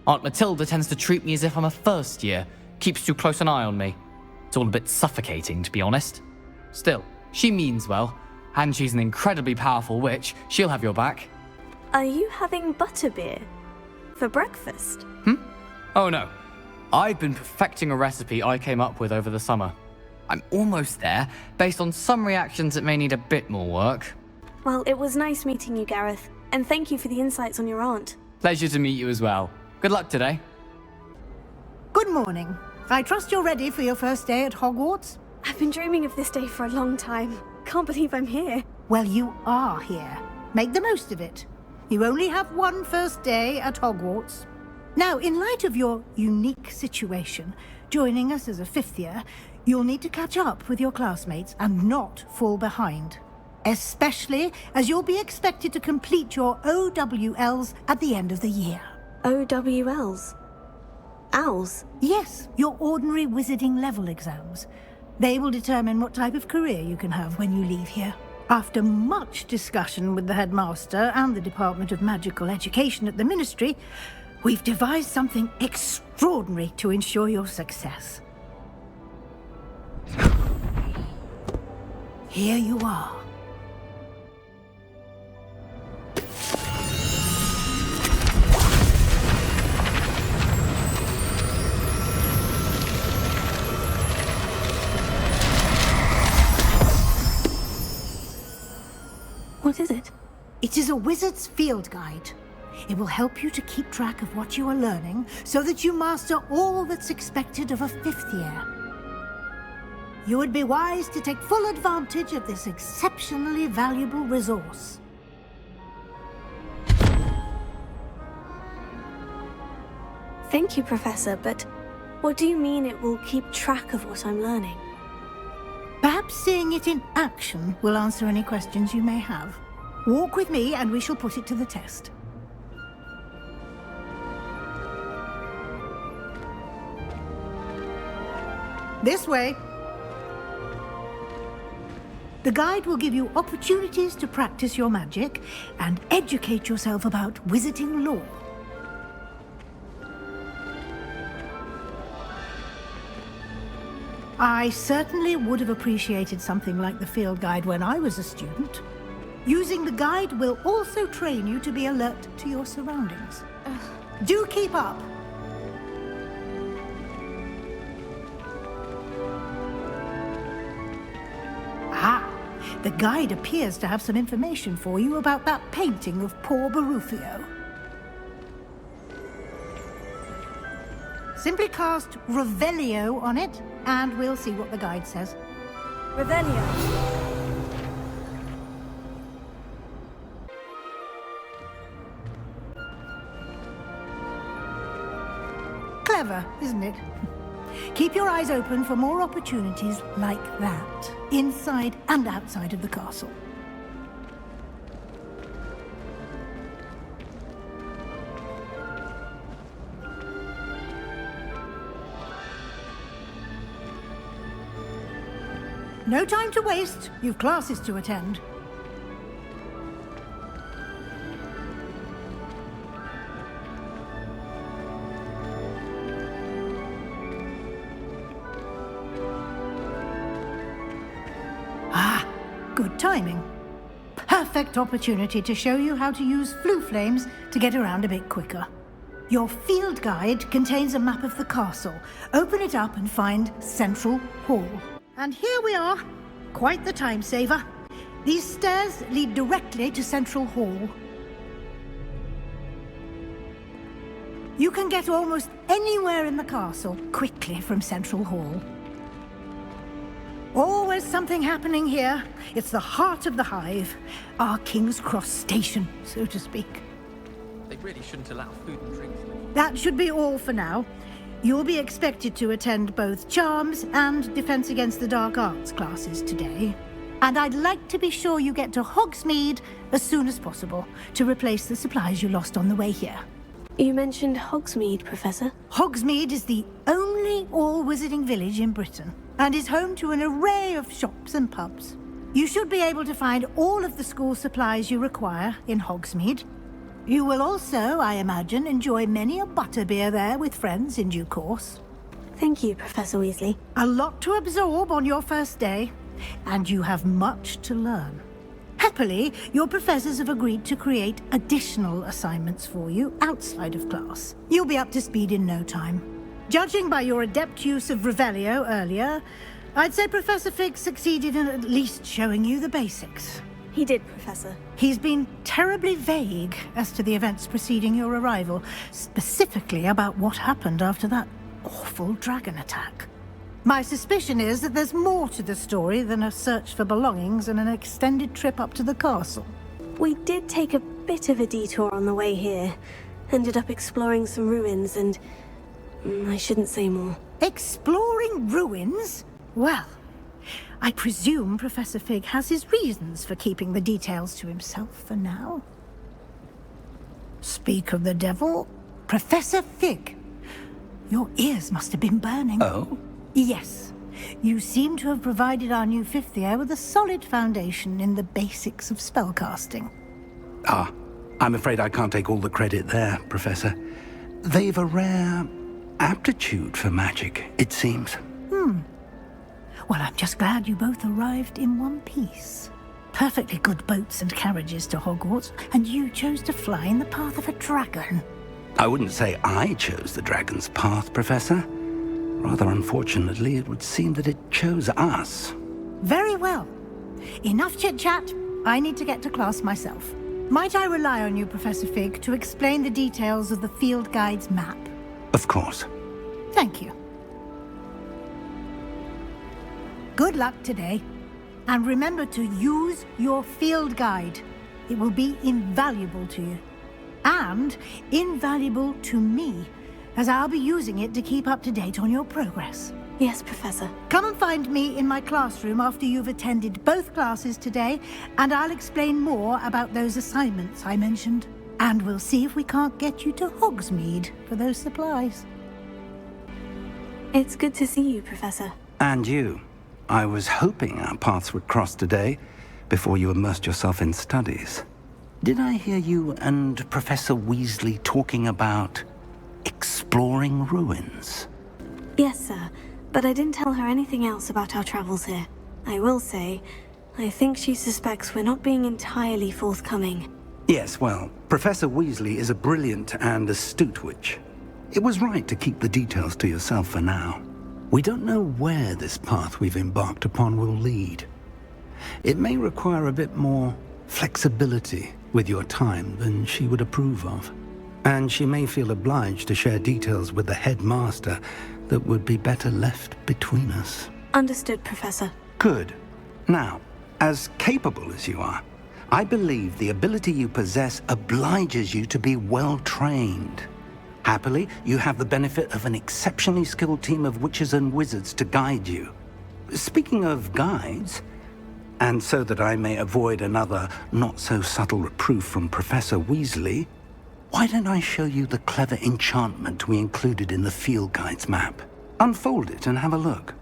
Speaker 14: Aunt Matilda tends to treat me as if I'm a first year. Keeps too close an eye on me. It's all a bit suffocating, to be honest. Still, she means well. And she's an incredibly powerful witch. She'll have your back.
Speaker 2: Are you having butterbeer? For breakfast?
Speaker 14: Oh no. I've been perfecting a recipe I came up with over the summer. I'm almost there, based on some reactions that may need a bit more work.
Speaker 2: Well, it was nice meeting you, Gareth. And thank you for the insights on your aunt.
Speaker 14: Pleasure to meet you as well. Good luck today.
Speaker 8: Good morning. I trust you're ready for your first day at Hogwarts?
Speaker 2: I've been dreaming of this day for a long time. Can't believe I'm here.
Speaker 8: Well, you are here. Make the most of it. You only have one first day at Hogwarts. Now, in light of your unique situation, joining us as a 5th year, you'll need to catch up with your classmates and not fall behind. Especially as you'll be expected to complete your OWLs at the end of the year.
Speaker 2: OWLs? Owls?
Speaker 8: Yes, your ordinary wizarding level exams. They will determine what type of career you can have when you leave here. After much discussion with the headmaster and the Department of Magical Education at the Ministry, we've devised something extraordinary to ensure your success. Here you are.
Speaker 2: What is it?
Speaker 8: It is a wizard's field guide. It will help you to keep track of what you are learning so that you master all that's expected of a 5th year. You would be wise to take full advantage of this exceptionally valuable resource.
Speaker 2: Thank you, Professor, but what do you mean it will keep track of what I'm learning?
Speaker 8: Perhaps seeing it in action will answer any questions you may have. Walk with me and we shall put it to the test. This way. The guide will give you opportunities to practice your magic and educate yourself about wizarding lore. I certainly would have appreciated something like the field guide when I was a student. Using the guide will also train you to be alert to your surroundings. Do keep up! Ah, the guide appears to have some information for you about that painting of poor Barufio. Simply cast Revelio on it, and we'll see what the guide says.
Speaker 2: Revelio.
Speaker 8: Clever, isn't it? Keep your eyes open for more opportunities like that, inside and outside of the castle. no time to waste. You've classes to attend. Ah, good timing. Perfect opportunity to show you how to use flue flames to get around a bit quicker. Your field guide contains a map of the castle. Open it up and find Central Hall. And here we are. Quite the time saver. These stairs lead directly to Central Hall. You can get almost anywhere in the castle quickly from Central Hall. Always something happening here. It's the heart of the hive. Our King's Cross station, so to speak.
Speaker 14: They really shouldn't allow food and drinks.
Speaker 8: That should be all for now. You'll be expected to attend both Charms and Defense Against the Dark Arts classes today. And I'd like to be sure you get to Hogsmeade as soon as possible to replace the supplies you lost on the way here.
Speaker 2: You mentioned Hogsmeade, Professor.
Speaker 8: Hogsmeade is the only all-wizarding village in Britain and is home to an array of shops and pubs. You should be able to find all of the school supplies you require in Hogsmeade. You will also, I imagine, enjoy many a butterbeer there with friends in due course.
Speaker 2: Thank you, Professor Weasley.
Speaker 8: A lot to absorb on your first day, and you have much to learn. Happily, your professors have agreed to create additional assignments for you outside of class. You'll be up to speed in no time. Judging by your adept use of Revelio earlier, I'd say Professor Fig succeeded in at least showing you the basics.
Speaker 2: He did, Professor.
Speaker 8: He's been terribly vague as to the events preceding your arrival, specifically about what happened after that awful dragon attack. My suspicion is that there's more to the story than a search for belongings and an extended trip up to the castle.
Speaker 2: We did take a bit of a detour on the way here. Ended up exploring some ruins and... I shouldn't say more.
Speaker 8: Exploring ruins? Well, I presume Professor Fig has his reasons for keeping the details to himself for now. Speak of the devil, Professor Fig. Your ears must have been burning.
Speaker 1: Oh?
Speaker 8: Yes. You seem to have provided our new fifth year with a solid foundation in the basics of spellcasting.
Speaker 1: Ah, I'm afraid I can't take all the credit there, Professor. They've a rare aptitude for magic, it seems.
Speaker 8: Well, I'm just glad you both arrived in one piece. Perfectly good boats and carriages to Hogwarts, and you chose to fly in the path of a dragon.
Speaker 1: I wouldn't say I chose the dragon's path, Professor. Rather unfortunately, it would seem that it chose us.
Speaker 8: Very well. Enough chit-chat. I need to get to class myself. Might I rely on you, Professor Fig, to explain the details of the field guide's map?
Speaker 1: Of course.
Speaker 8: Thank you. Good luck today. And remember to use your field guide. It will be invaluable to you. And invaluable to me, as I'll be using it to keep up to date on your progress.
Speaker 2: Yes, Professor.
Speaker 8: Come and find me in my classroom after you've attended both classes today, and I'll explain more about those assignments I mentioned. And we'll see if we can't get you to Hogsmeade for those supplies.
Speaker 2: It's good to see you, Professor.
Speaker 1: And you. I was hoping our paths would cross today, before you immersed yourself in studies. Did I hear you and Professor Weasley talking about exploring ruins?
Speaker 2: Yes, sir. But I didn't tell her anything else about our travels here. I will say, I think she suspects we're not being entirely forthcoming.
Speaker 1: Yes, well, Professor Weasley is a brilliant and astute witch. It was right to keep the details to yourself for now. We don't know where this path we've embarked upon will lead. It may require a bit more flexibility with your time than she would approve of. And she may feel obliged to share details with the headmaster that would be better left between us.
Speaker 2: Understood, Professor.
Speaker 1: Good. Now, as capable as you are, I believe the ability you possess obliges you to be well-trained. Happily, you have the benefit of an exceptionally skilled team of witches and wizards to guide you. Speaking of guides, and so that I may avoid another not-so-subtle reproof from Professor Weasley, why don't I show you the clever enchantment we included in the field guide's map? Unfold it and have a look.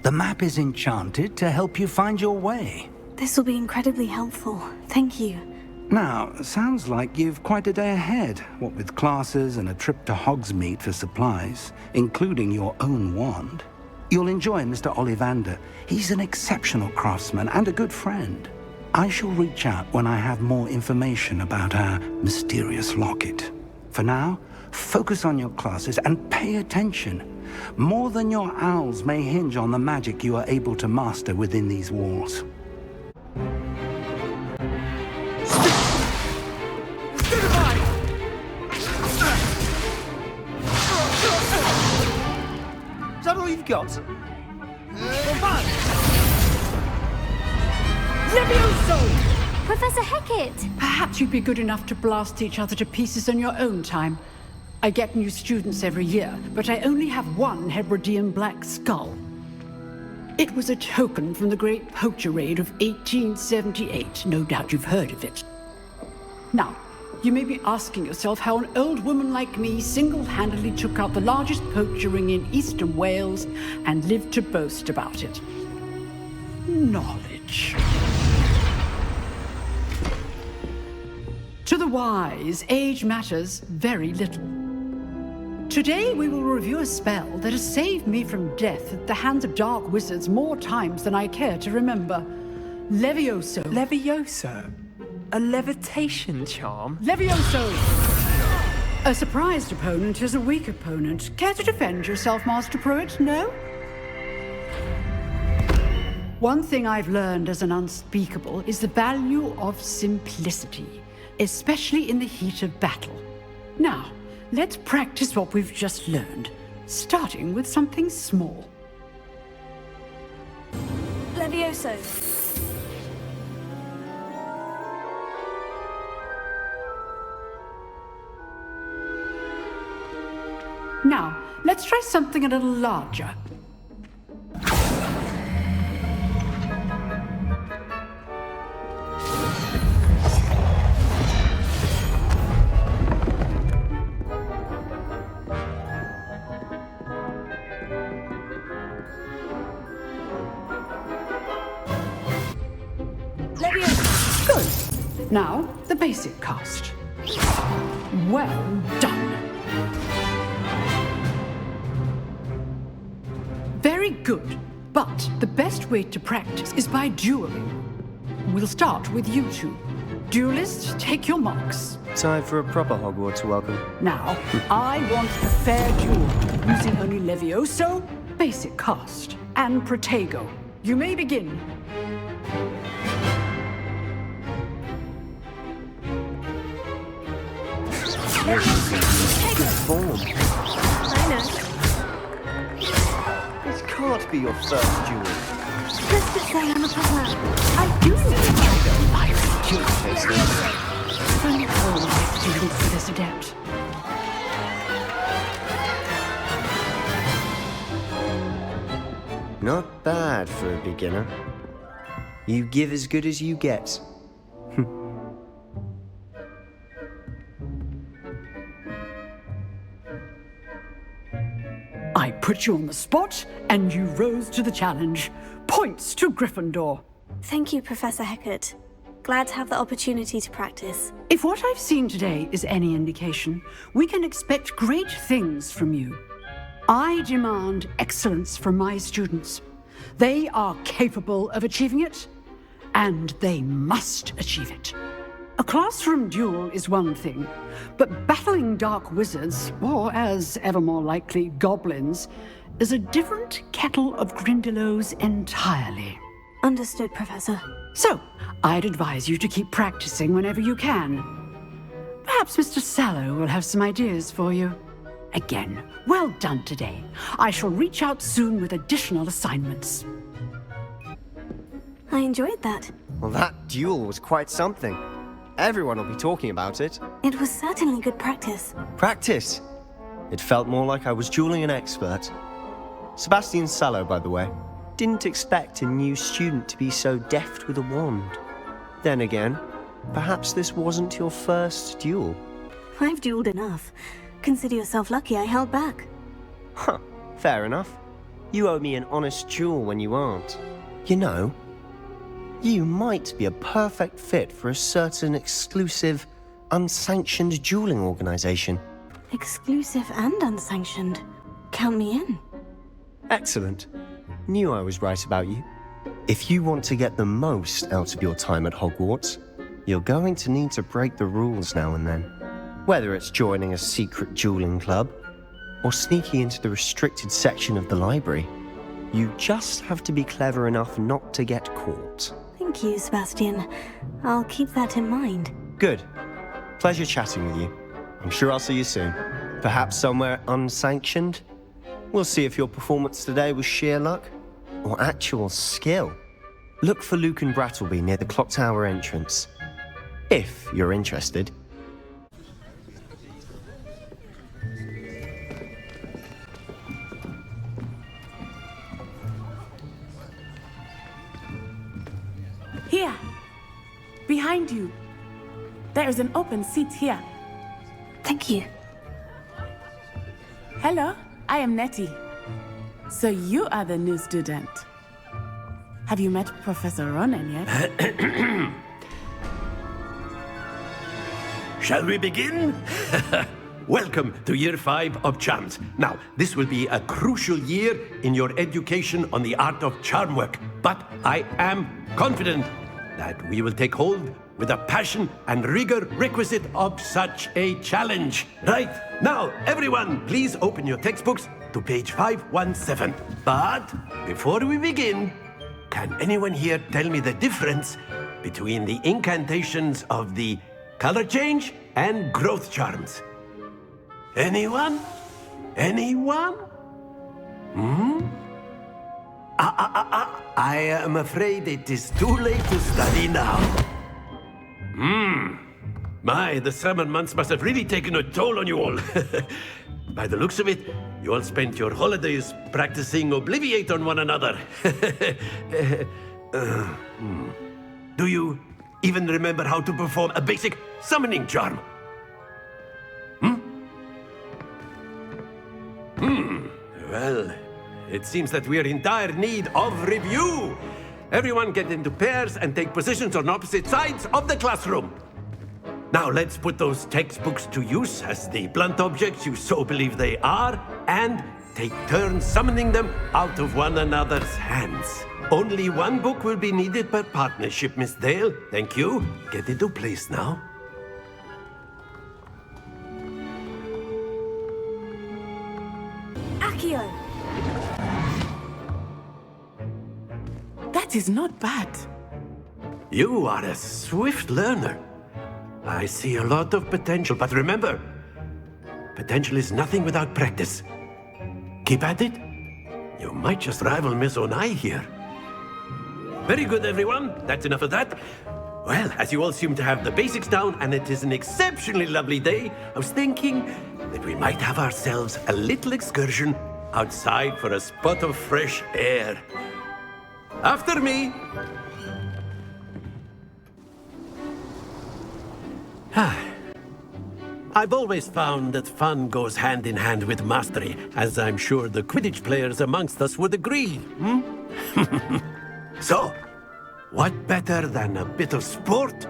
Speaker 1: The map is enchanted to help you find your way.
Speaker 2: This will be incredibly helpful. Thank you.
Speaker 1: Now, sounds like you've quite a day ahead, what with classes and a trip to Hogsmeade for supplies, including your own wand. You'll enjoy Mr. Ollivander. He's an exceptional craftsman and a good friend. I shall reach out when I have more information about our mysterious locket. For now, focus on your classes and pay attention. More than your owls may hinge on the magic you are able to master within these walls.
Speaker 15: Is that all you've got?
Speaker 16: Levioso!
Speaker 13: Professor Hecat!
Speaker 16: Perhaps you'd be good enough to blast each other to pieces on your own time. I get new students every year, but I only have one Hebridean black skull. It was a token from the Great Poacher Raid of 1878. No doubt you've heard of it. Now, you may be asking yourself how an old woman like me single-handedly took out the largest poacher ring in eastern Wales and lived to boast about it. Knowledge. To the wise, age matters very little. Today we will review a spell that has saved me from death at the hands of dark wizards more times than I care to remember. Levioso.
Speaker 15: Levioso? A levitation charm?
Speaker 16: Levioso! A surprised opponent is a weak opponent. Care to defend yourself, Master Pruitt? No? One thing I've learned as an unspeakable is the value of simplicity, especially in the heat of battle. Now, let's practice what we've just learned, starting with something small.
Speaker 2: Levioso.
Speaker 16: Now, let's try something a little larger. Good. Now, the basic cast. Well done. Very good, but the best way to practice is by dueling. We'll start with you two. Duelists, take your marks.
Speaker 15: Time for a proper Hogwarts welcome.
Speaker 16: Now, I want a fair duel, using only Levioso, basic cast, and Protego. You may begin.
Speaker 15: Good form.
Speaker 2: I know.
Speaker 15: This can't be your first duel.
Speaker 2: Just to say I'm a papa.
Speaker 16: I do know I
Speaker 15: Cute tasting.
Speaker 16: only all my students for this adept.
Speaker 15: Not bad for a beginner. You give as good as you get.
Speaker 16: I put you on the spot, and you rose to the challenge. Points to Gryffindor.
Speaker 2: Thank you, Professor Hecat. Glad to have the opportunity to practice.
Speaker 16: If what I've seen today is any indication, we can expect great things from you. I demand excellence from my students. They are capable of achieving it, and they must achieve it. A classroom duel is one thing, but battling dark wizards, or as ever more likely, goblins, is a different kettle of Grindylows entirely.
Speaker 2: Understood, Professor.
Speaker 16: So, I'd advise you to keep practicing whenever you can. Perhaps Mr. Sallow will have some ideas for you. Again, well done today. I shall reach out soon with additional assignments.
Speaker 2: I enjoyed that.
Speaker 15: Well, that duel was quite something. Everyone will be talking about it.
Speaker 2: It was certainly good practice.
Speaker 15: Practice? It felt more like I was dueling an expert. Sebastian Sallow, by the way. Didn't expect a new student to be so deft with a wand. Then again, perhaps this wasn't your first duel.
Speaker 2: I've dueled enough. Consider yourself lucky I held back.
Speaker 15: Huh, fair enough. You owe me an honest duel when you aren't. You know, you might be a perfect fit for a certain exclusive, unsanctioned dueling organization.
Speaker 2: Exclusive and unsanctioned. Count me in.
Speaker 15: Excellent. Knew I was right about you. If you want to get the most out of your time at Hogwarts, you're going to need to break the rules now and then. Whether it's joining a secret dueling club, or sneaking into the restricted section of the library, you just have to be clever enough not to get caught.
Speaker 2: Thank you, Sebastian. I'll keep that in mind.
Speaker 15: Good. Pleasure chatting with you. I'm sure I'll see you soon. Perhaps somewhere unsanctioned? We'll see if your performance today was sheer luck or actual skill. Look for Luke and Brattleby near the clock tower entrance, if you're interested.
Speaker 12: Here, behind you. There is an open seat here.
Speaker 2: Thank you.
Speaker 12: Hello, I am Nettie. So you are the new student. Have you met Professor Ronan yet?
Speaker 5: Shall we begin? Welcome to Year 5 of Charms. Now, this will be a crucial year in your education on the art of charm work, but I am confident that we will take hold with the passion and rigor requisite of such a challenge. Right, now, everyone, please open your textbooks to page 517. But before we begin, can anyone here tell me the difference between the incantations of the color change and growth charms? Anyone? Anyone? I am afraid it is too late to study now. My, the summer months must have really taken a toll on you all. By the looks of it, you all spent your holidays practicing Obliviate on one another. Do you even remember how to perform a basic summoning charm? Well, it seems that we are in dire need of review. Everyone get into pairs and take positions on opposite sides of the classroom. Now let's put those textbooks to use as the blunt objects you so believe they are, and take turns summoning them out of one another's hands. Only one book will be needed per partnership, Miss Dale. Thank you. Get into place now.
Speaker 2: Accio!
Speaker 12: That is not bad.
Speaker 5: You are a swift learner. I see a lot of potential, but remember, potential is nothing without practice. Keep at it. You might just rival Miss Onai here. Very good, everyone. That's enough of that. Well, as you all seem to have the basics down, and it is an exceptionally lovely day, I was thinking that we might have ourselves a little excursion outside for a spot of fresh air. After me. I've always found that fun goes hand in hand with mastery, as I'm sure the Quidditch players amongst us would agree. So, what better than a bit of sport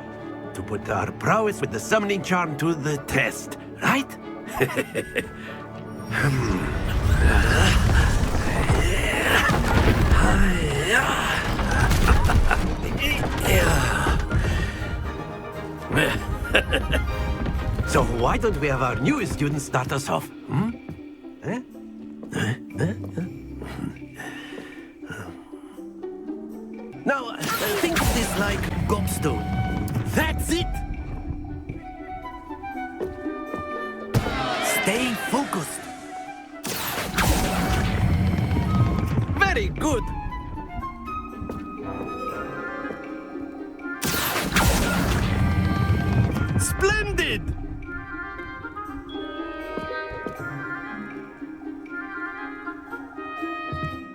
Speaker 5: to put our prowess with the summoning charm to the test, right? So why don't we have our newest student start us off? Now, think of this like gobstone. That's it! Stay focused. Very good. Splendid!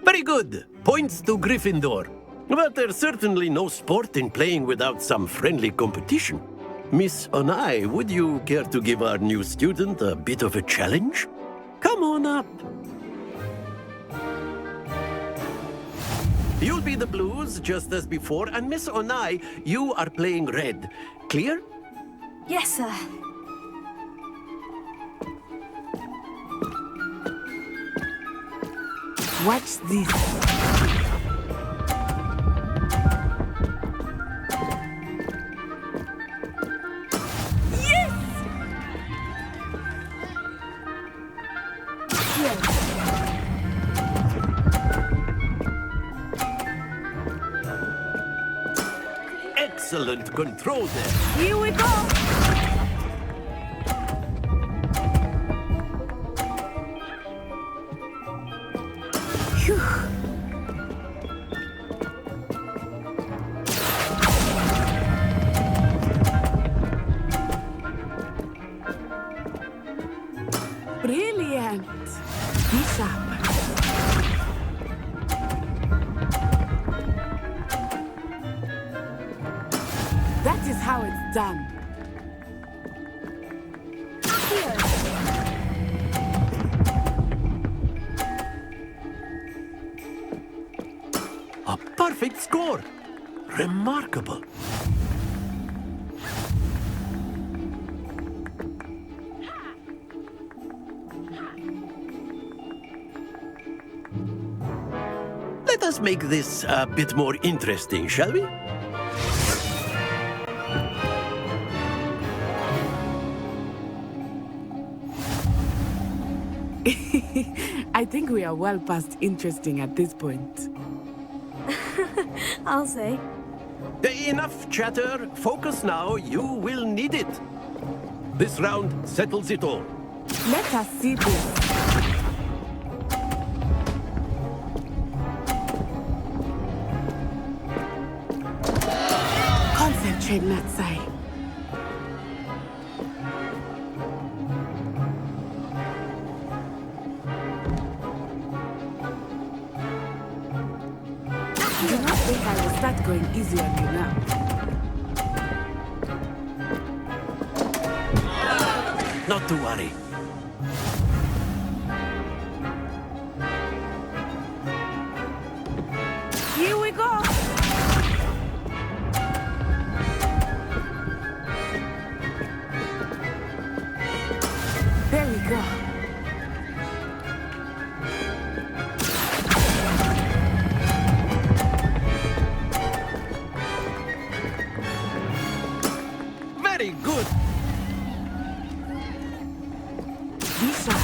Speaker 5: Very good. Points to Gryffindor. But there's certainly no sport in playing without some friendly competition. Miss Onai, would you care to give our new student a bit of a challenge? Come on up. You'll be the blues, just as before, and Miss Onai, you are playing red. Clear?
Speaker 2: Yes, sir.
Speaker 12: Watch this.
Speaker 5: Excellent control there.
Speaker 12: Here we go. Phew. Brilliant. Bishop. That is how it's done.
Speaker 5: A perfect score. Remarkable. Let us make this a bit more interesting, shall we?
Speaker 12: I think we are well past interesting at this point.
Speaker 2: I'll say.
Speaker 5: Enough chatter. Focus now. You will need it. This round settles it all.
Speaker 12: Let us see this. Concentrate, Natsai. Do not think I will start going easy on you now.
Speaker 5: Not to worry.
Speaker 12: Here we go. There we go.
Speaker 5: Very good.
Speaker 12: Be sharp.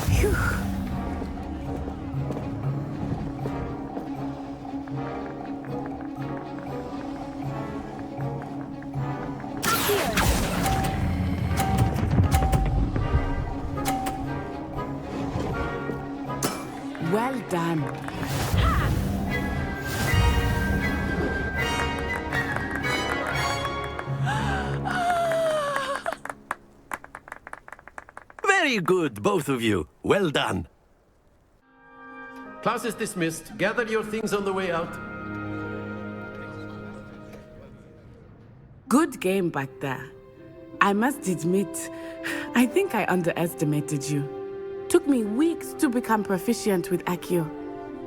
Speaker 12: Phew. Well done.
Speaker 5: Very good, both of you. Well done. Class is dismissed. Gather your things on the way out.
Speaker 12: Good game back there. I must admit, I think I underestimated you. Took me weeks to become proficient with Accio.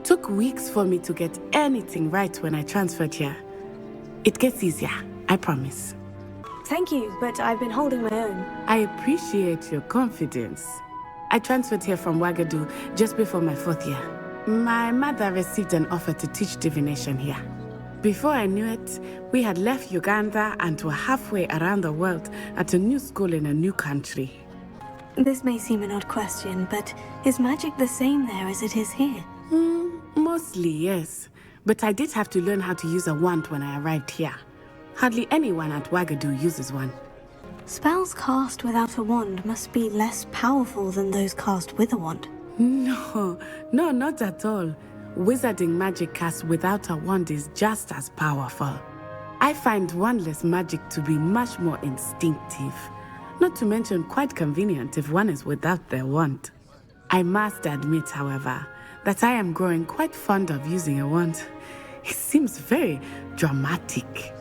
Speaker 12: Took weeks for me to get anything right when I transferred here. It gets easier, I promise.
Speaker 2: Thank you, but I've been holding my own.
Speaker 12: I appreciate your confidence. I transferred here from Wagadu just before my 4th year. My mother received an offer to teach divination here. Before I knew it, we had left Uganda and were halfway around the world at a new school in a new country.
Speaker 2: This may seem an odd question, but is magic the same there as it is here?
Speaker 12: Mostly, yes. But I did have to learn how to use a wand when I arrived here. Hardly anyone at Wagadu uses one.
Speaker 2: Spells cast without a wand must be less powerful than those cast with a wand.
Speaker 12: No, not at all. Wizarding magic cast without a wand is just as powerful. I find wandless magic to be much more instinctive. Not to mention quite convenient if one is without their wand. I must admit, however, that I am growing quite fond of using a wand. It seems very dramatic.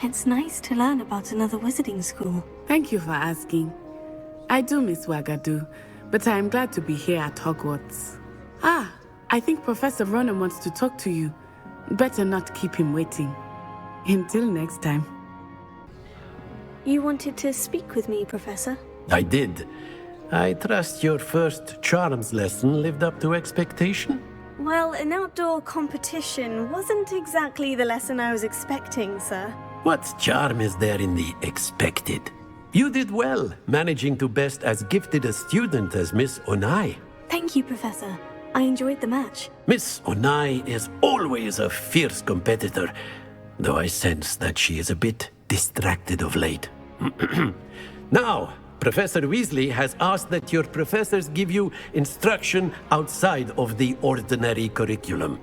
Speaker 2: It's nice to learn about another wizarding school.
Speaker 12: Thank you for asking. I do miss Wagadu, but I am glad to be here at Hogwarts. Ah, I think Professor Ronan wants to talk to you. Better not keep him waiting. Until next time.
Speaker 2: You wanted to speak with me, Professor?
Speaker 5: I did. I trust your first charms lesson lived up to expectation?
Speaker 2: Well, an outdoor competition wasn't exactly the lesson I was expecting, sir.
Speaker 5: What charm is there in the expected? You did well, managing to best as gifted a student as Miss Onai.
Speaker 2: Thank you, Professor. I enjoyed the match.
Speaker 5: Miss Onai is always a fierce competitor, though I sense that she is a bit distracted of late. Now, Professor Weasley has asked that your professors give you instruction outside of the ordinary curriculum.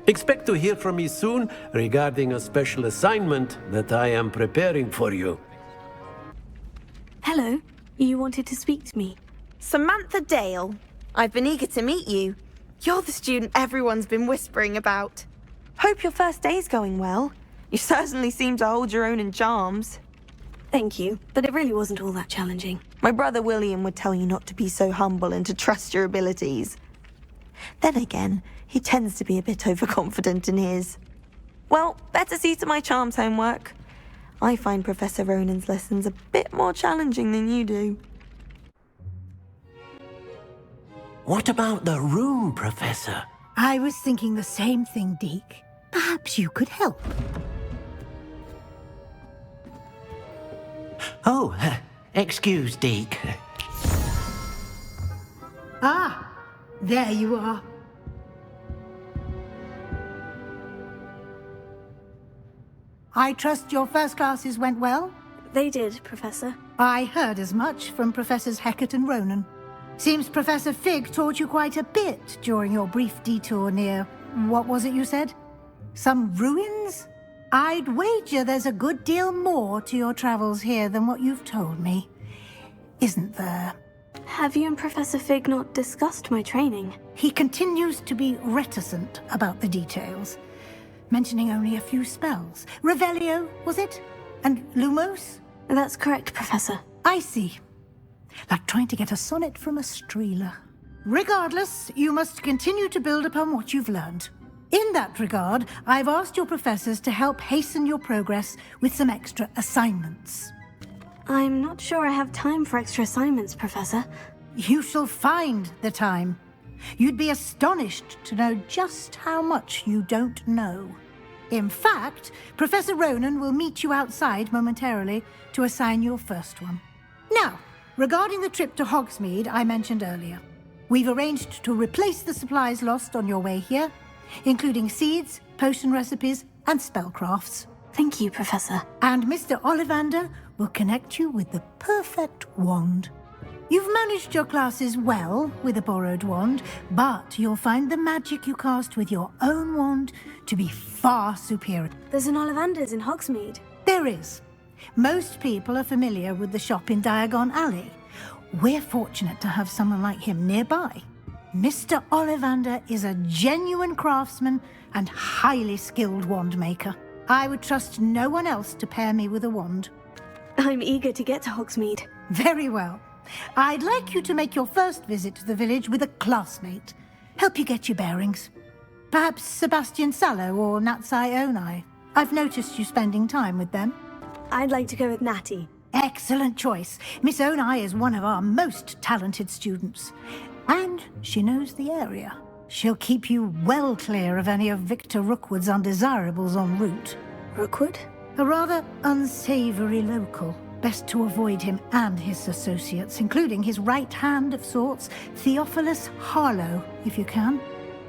Speaker 5: Expect to hear from me soon regarding a special assignment that I am preparing for you.
Speaker 2: Hello. You wanted to speak to me?
Speaker 17: Samantha Dale. I've been eager to meet you. You're the student everyone's been whispering about. Hope your first day's going well. You certainly seem to hold your own in charms.
Speaker 2: Thank you, but it really wasn't all that challenging.
Speaker 17: My brother William would tell you not to be so humble and to trust your abilities. Then again, he tends to be a bit overconfident in his. Well, better see to my charms homework. I find Professor Ronan's lessons a bit more challenging than you do.
Speaker 5: What about the room, Professor?
Speaker 8: I was thinking the same thing, Deke. Perhaps you could help.
Speaker 5: Oh, excuse, Deke.
Speaker 8: Ah, there you are. I trust your first classes went well?
Speaker 2: They did, Professor.
Speaker 8: I heard as much from Professors Hecat and Ronan. Seems Professor Fig taught you quite a bit during your brief detour near... what was it you said? Some ruins? I'd wager there's a good deal more to your travels here than what you've told me. Isn't there?
Speaker 2: Have you and Professor Fig not discussed my training?
Speaker 8: He continues to be reticent about the details, mentioning only a few spells. Revelio, was it? And Lumos?
Speaker 2: That's correct, Professor.
Speaker 8: I see. Like trying to get a sonnet from a streeler. Regardless, you must continue to build upon what you've learned. In that regard, I've asked your professors to help hasten your progress with some extra assignments.
Speaker 2: I'm not sure I have time for extra assignments, Professor.
Speaker 8: You shall find the time. You'd be astonished to know just how much you don't know. In fact, Professor Ronan will meet you outside momentarily to assign your first one. Now, regarding the trip to Hogsmeade I mentioned earlier, we've arranged to replace the supplies lost on your way here, including seeds, potion recipes, and spellcrafts.
Speaker 2: Thank you, Professor.
Speaker 8: And Mr. Ollivander will connect you with the perfect wand. You've managed your classes well with a borrowed wand, but you'll find the magic you cast with your own wand to be far superior.
Speaker 2: There's an Ollivander's in Hogsmeade.
Speaker 8: There is. Most people are familiar with the shop in Diagon Alley. We're fortunate to have someone like him nearby. Mr. Ollivander is a genuine craftsman and highly skilled wand maker. I would trust no one else to pair me with a wand.
Speaker 2: I'm eager to get to Hogsmeade.
Speaker 8: Very well. I'd like you to make your first visit to the village with a classmate. Help you get your bearings. Perhaps Sebastian Sallow or Natsai Onai. I've noticed you spending time with them.
Speaker 2: I'd like to go with Natty.
Speaker 8: Excellent choice. Miss Onai is one of our most talented students. And she knows the area. She'll keep you well clear of any of Victor Rookwood's undesirables en route.
Speaker 2: Rookwood?
Speaker 8: A rather unsavory local. Best to avoid him and his associates, including his right hand of sorts, Theophilus Harlow, if you can.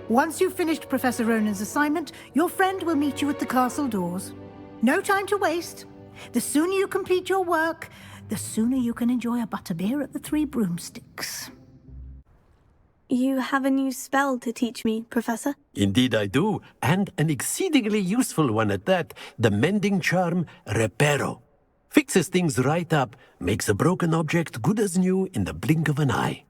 Speaker 8: Once you've finished Professor Ronan's assignment, your friend will meet you at the castle doors. No time to waste. The sooner you complete your work, the sooner you can enjoy a butterbeer at the Three Broomsticks.
Speaker 2: You have a new spell to teach me, Professor?
Speaker 5: Indeed I do, and an exceedingly useful one at that, the mending charm Reparo. Fixes things right up, makes a broken object good as new in the blink of an eye.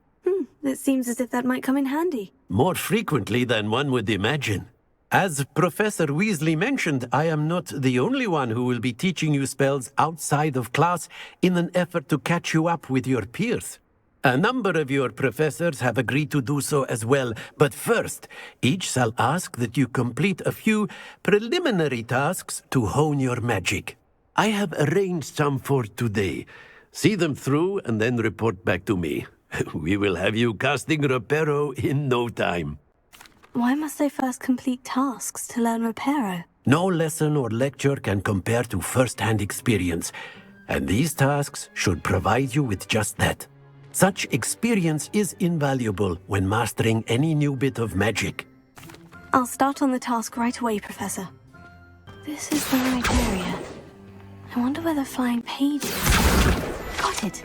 Speaker 2: It seems as if that might come in handy.
Speaker 5: More frequently than one would imagine. As Professor Weasley mentioned, I am not the only one who will be teaching you spells outside of class in an effort to catch you up with your peers. A number of your professors have agreed to do so as well, but first, each shall ask that you complete a few preliminary tasks to hone your magic. I have arranged some for today. See them through and then report back to me. We will have you casting Reparo in no time.
Speaker 2: Why must I first complete tasks to learn Reparo?
Speaker 5: No lesson or lecture can compare to first-hand experience, and these tasks should provide you with just that. Such experience is invaluable when mastering any new bit of magic.
Speaker 2: I'll start on the task right away, Professor. This is the right area. I wonder where the flying page is. Got it.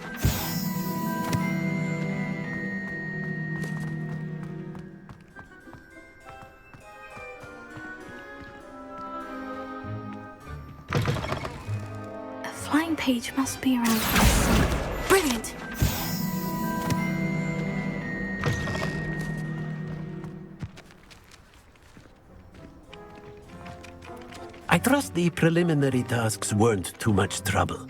Speaker 2: A flying page must be around here. Brilliant!
Speaker 5: I trust the preliminary tasks weren't too much trouble.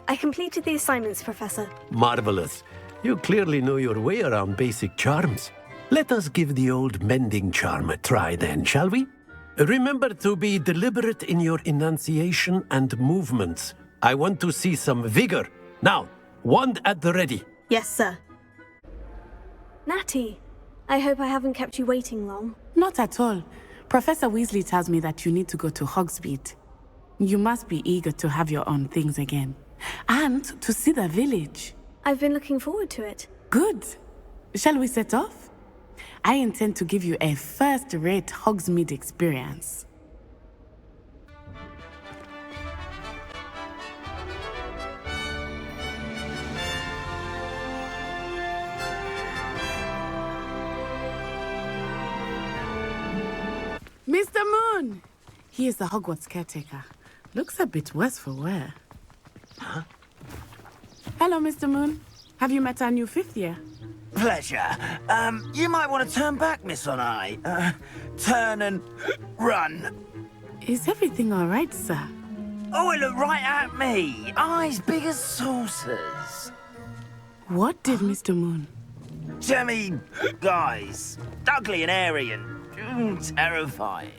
Speaker 2: I completed the assignments, Professor.
Speaker 5: Marvelous. You clearly know your way around basic charms. Let us give the old mending charm a try then, shall we? Remember to be deliberate in your enunciation and movements. I want to see some vigor. Now, wand at the ready.
Speaker 2: Yes, sir. Natty, I hope I haven't kept you waiting long.
Speaker 12: Not at all. Professor Weasley tells me that you need to go to Hogsmeade. You must be eager to have your own things again. And to see the village.
Speaker 2: I've been looking forward to it.
Speaker 12: Good. Shall we set off? I intend to give you a first-rate Hogsmeade experience. Mr. Moon! He is the Hogwarts caretaker. Looks a bit worse for wear.
Speaker 9: Huh?
Speaker 12: Hello, Mr. Moon. Have you met our new fifth year?
Speaker 9: Pleasure. You might want to turn back, Miss On-Eye. Turn and run.
Speaker 12: Is everything all right, sir?
Speaker 9: Oh, it looked right at me. Eyes big as saucers.
Speaker 12: What did Mr. Moon?
Speaker 9: Jemmy, guys. Ugly and airy and terrifying.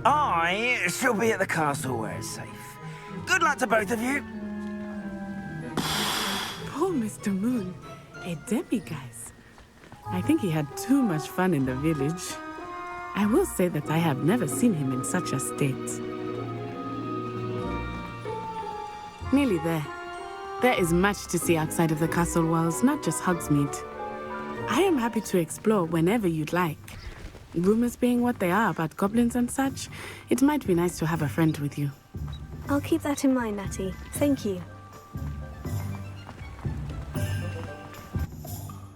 Speaker 9: I shall be at the castle where it's safe. Good luck to both of you.
Speaker 12: Poor Mr. Moon. A demiguise. I think he had too much fun in the village. I will say that I have never seen him in such a state. Nearly there. There is much to see outside of the castle walls, not just Hogsmeade. I am happy to explore whenever you'd like. Rumors being what they are about goblins and such, it might be nice to have a friend with you.
Speaker 2: I'll keep that in mind, Natty. Thank you.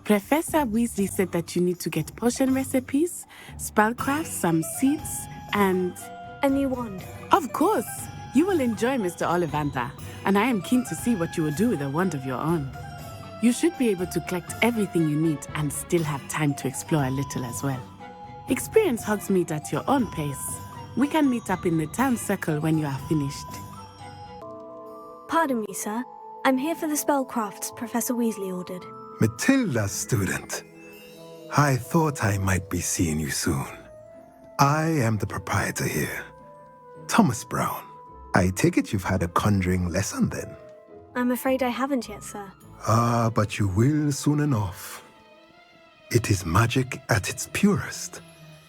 Speaker 12: Professor Weasley said that you need to get potion recipes, spellcrafts, some seeds, and...
Speaker 2: a new wand.
Speaker 12: Of course! You will enjoy Mr. Ollivander, and I am keen to see what you will do with a wand of your own. You should be able to collect everything you need and still have time to explore a little as well. Experience Hogsmeade at your own pace. We can meet up in the town circle when you are finished.
Speaker 2: Pardon me, sir. I'm here for the spellcrafts Professor Weasley ordered.
Speaker 18: Matilda's student. I thought I might be seeing you soon. I am the proprietor here, Thomas Brown. I take it you've had a conjuring lesson then?
Speaker 2: I'm afraid I haven't yet, sir.
Speaker 18: Ah, but you will soon enough. It is magic at its purest,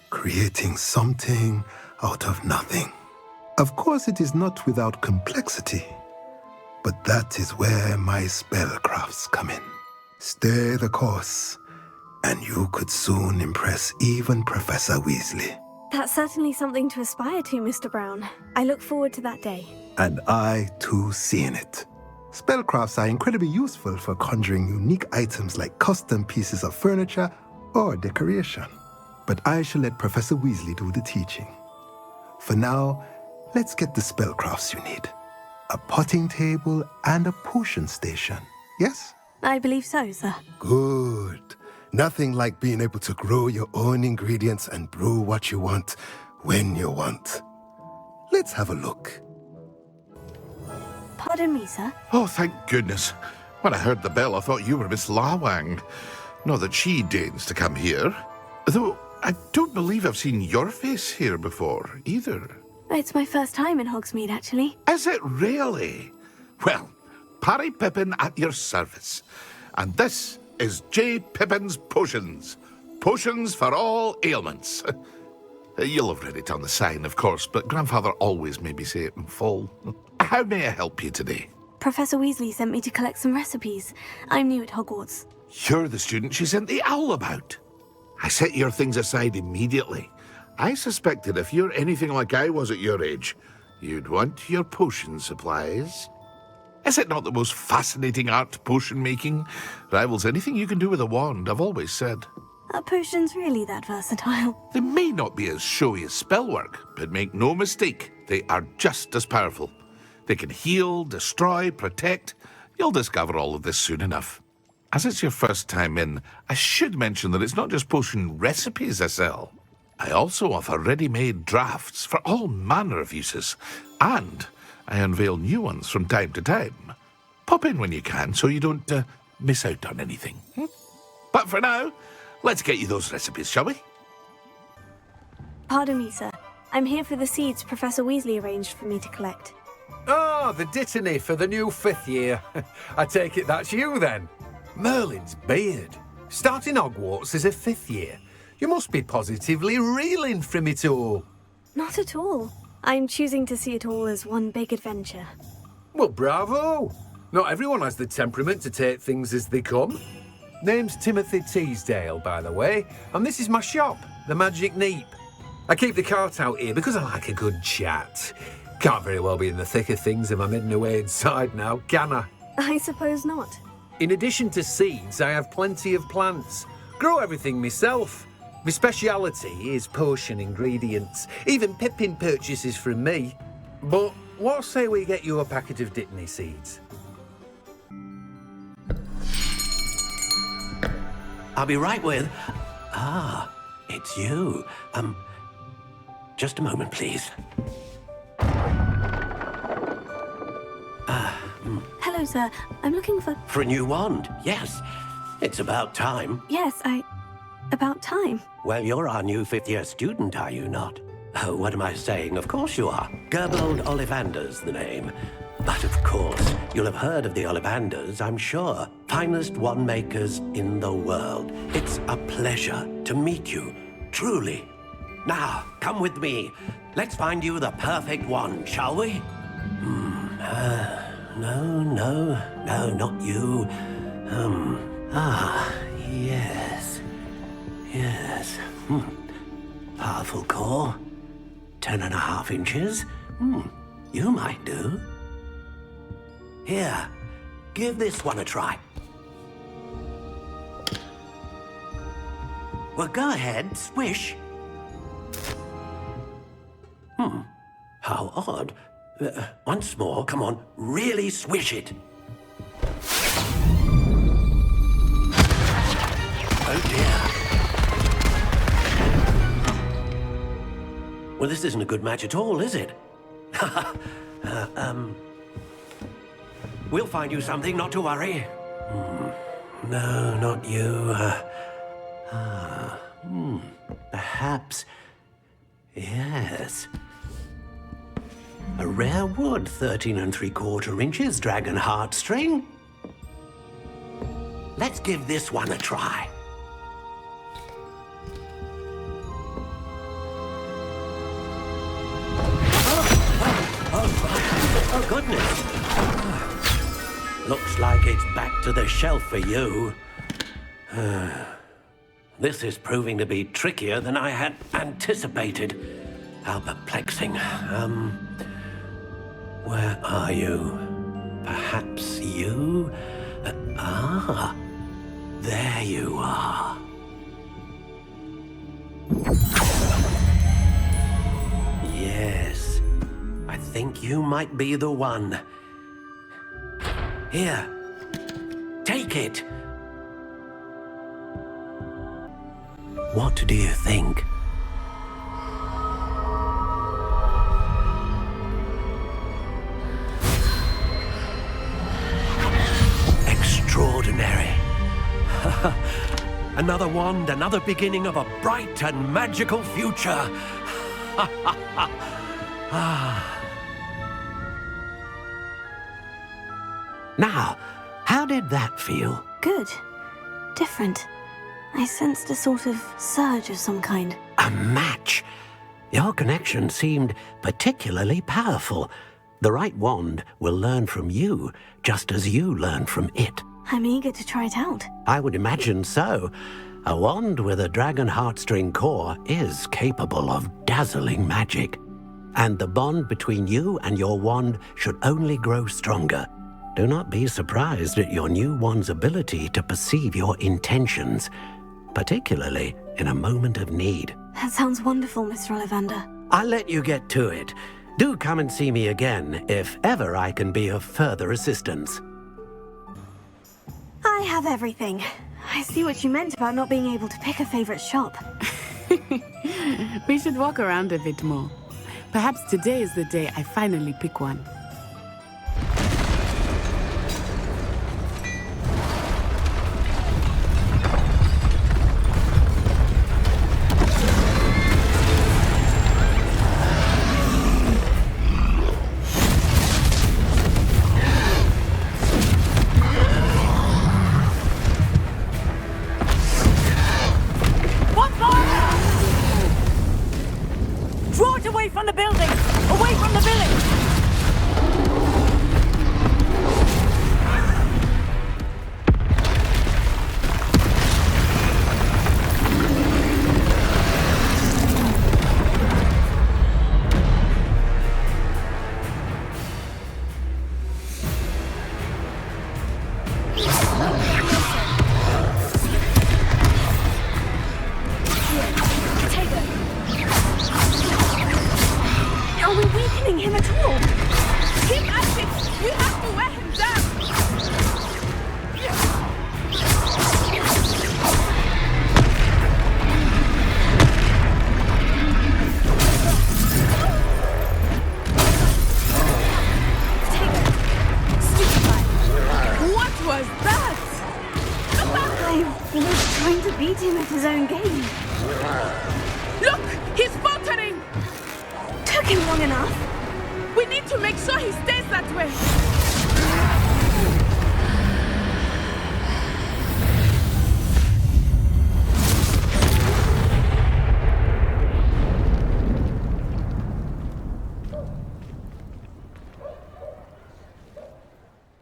Speaker 18: creating something out of nothing. Of course, it is not without complexity, but that is where my spellcrafts come in. Stay the course, and you could soon impress even Professor Weasley.
Speaker 2: That's certainly something to aspire to, Mr. Brown. I look forward to that day.
Speaker 18: And I, too, seeing it. Spellcrafts are incredibly useful for conjuring unique items like custom pieces of furniture or decoration. But I shall let Professor Weasley do the teaching. For now, let's get the spellcrafts you need. A potting table and a potion station, yes?
Speaker 2: I believe so, sir.
Speaker 18: Good. Nothing like being able to grow your own ingredients and brew what you want, when you want. Let's have a look.
Speaker 2: Pardon me, sir.
Speaker 19: Oh, thank goodness. When I heard the bell, I thought you were Miss Lawang. Not that she deigns to come here. Though, I don't believe I've seen your face here before, either.
Speaker 2: It's my first time in Hogsmeade, actually.
Speaker 19: Is it really? Well, Parry Pippin at your service. And this is J. Pippin's Potions. Potions for all ailments. You'll have read it on the sign, of course, but Grandfather always made me say it in full. How may I help you today?
Speaker 2: Professor Weasley sent me to collect some recipes. I'm new at Hogwarts.
Speaker 19: You're the student she sent the owl about. I set your things aside immediately. I suspected if you're anything like I was at your age, you'd want your potion supplies. Is it not the most fascinating art, potion making? Rivals anything you can do with a wand, I've always said.
Speaker 2: Are potions really that versatile?
Speaker 19: They may not be as showy as spellwork, but make no mistake, they are just as powerful. They can heal, destroy, protect. You'll discover all of this soon enough. As it's your first time in, I should mention that it's not just potion recipes I sell. I also offer ready-made drafts for all manner of uses, and I unveil new ones from time to time. Pop in when you can so you don't miss out on anything. But for now, let's get you those recipes, shall we?
Speaker 2: Pardon me, sir. I'm here for the seeds Professor Weasley arranged for me to collect.
Speaker 20: Ah, the dittany for the new 5th year. I take it that's you, then. Merlin's beard. Starting Hogwarts as a 5th year. You must be positively reeling from it all.
Speaker 2: Not at all. I'm choosing to see it all as one big adventure.
Speaker 20: Well, bravo. Not everyone has the temperament to take things as they come. Name's Timothy Teasdale, by the way, and this is my shop, the Magic Neep. I keep the cart out here because I like a good chat. Can't very well be in the thick of things if I'm hidden away inside now, can I?
Speaker 2: I suppose not.
Speaker 20: In addition to seeds, I have plenty of plants. Grow everything myself. My speciality is potion ingredients. Even Pippin purchases from me. But what say we get you a packet of Dittany seeds?
Speaker 5: I'll be right with... Ah, it's you. Just a moment, please.
Speaker 2: Hello, sir. I'm looking for...
Speaker 5: For a new wand, yes. It's about time.
Speaker 2: Yes, about time.
Speaker 5: Well, you're our new 5th year student, are you not? Oh, what am I saying? Of course you are. Gerbold Ollivander's the name. But of course, you'll have heard of the Ollivanders, I'm sure. Finest wand makers in the world. It's a pleasure to meet you, truly. Now, come with me. Let's find you the perfect wand, shall we? No, not you. Yes. Powerful core. 10.5 inches. You might do. Here, give this one a try. Well, go ahead, swish. How odd. Once more, come on, really swish it. Oh dear. Well, this isn't a good match at all, is it? We'll find you something, not to worry. No, not you. Perhaps... Yes. A rare wood, 13 3/4 inches, dragon heartstring. Let's give this one a try. Oh, goodness. Looks like it's back to the shelf for you. This is proving to be trickier than I had anticipated. How perplexing. Where are you? Perhaps you? There you are. Yes, I think you might be the one. Here, take it. What do you think? Extraordinary. Another wand, another beginning of a bright and magical future. Now, how did that feel?
Speaker 2: Good. Different. I sensed a sort of surge of some kind.
Speaker 5: A match. Your connection seemed particularly powerful. The right wand will learn from you, just as you learn from it.
Speaker 2: I'm eager to try it out.
Speaker 5: I would imagine so. A wand with a dragon heartstring core is capable of dazzling magic. And the bond between you and your wand should only grow stronger. Do not be surprised at your new wand's ability to perceive your intentions, particularly in a moment of need.
Speaker 2: That sounds wonderful, Mr. Ollivander.
Speaker 5: I'll let you get to it. Do come and see me again if ever I can be of further assistance.
Speaker 2: I have everything. I see what you meant about not being able to pick a favorite shop.
Speaker 12: We should walk around a bit more. Perhaps today is the day I finally pick one.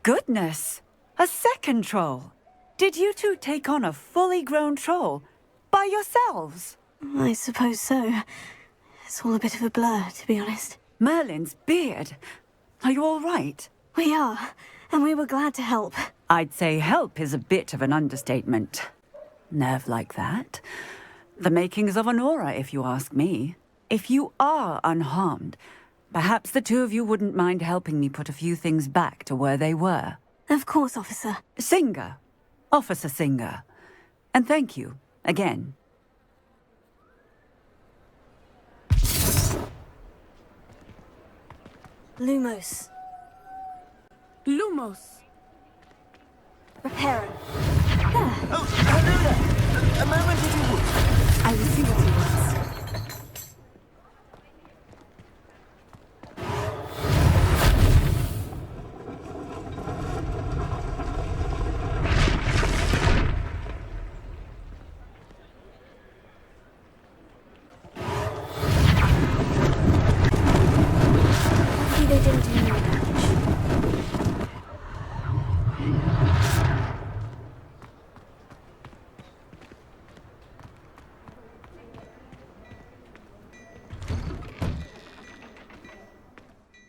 Speaker 16: Goodness! A second troll! Did you two take on a fully grown troll? By yourselves?
Speaker 2: I suppose so. It's all a bit of a blur, to be honest.
Speaker 16: Merlin's beard. Are you all right?
Speaker 2: We are, and we were glad to help.
Speaker 16: I'd say help is a bit of an understatement. Nerve like that. The makings of an aura, if you ask me. If you are unharmed, perhaps the two of you wouldn't mind helping me put a few things back to where they were.
Speaker 2: Of course, officer.
Speaker 16: Singer. Officer Singer. And thank you, again.
Speaker 2: Lumos.
Speaker 12: Lumos.
Speaker 2: Reparo.
Speaker 9: Oh, hello there. A moment if you would.
Speaker 12: I will see what he wants.
Speaker 2: They didn't do any damage.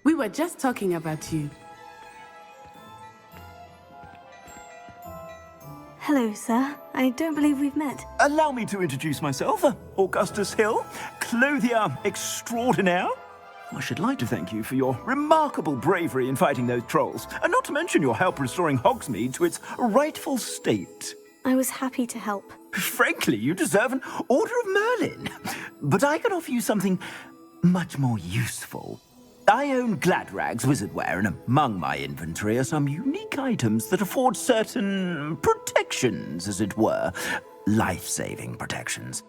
Speaker 12: We were just talking about you.
Speaker 2: Hello, sir. I don't believe we've met. Allow me to introduce myself. Augustus Hill, clothier extraordinaire. I should like to thank you for your remarkable bravery in fighting those trolls, and not to mention your help restoring Hogsmeade to its rightful state. I was happy to help.
Speaker 9: Frankly, you deserve an Order of Merlin. But I can offer you something much more useful. I own Gladrag's wizardware, and among my inventory are some unique items that afford certain protections, as it were. Life-saving protections.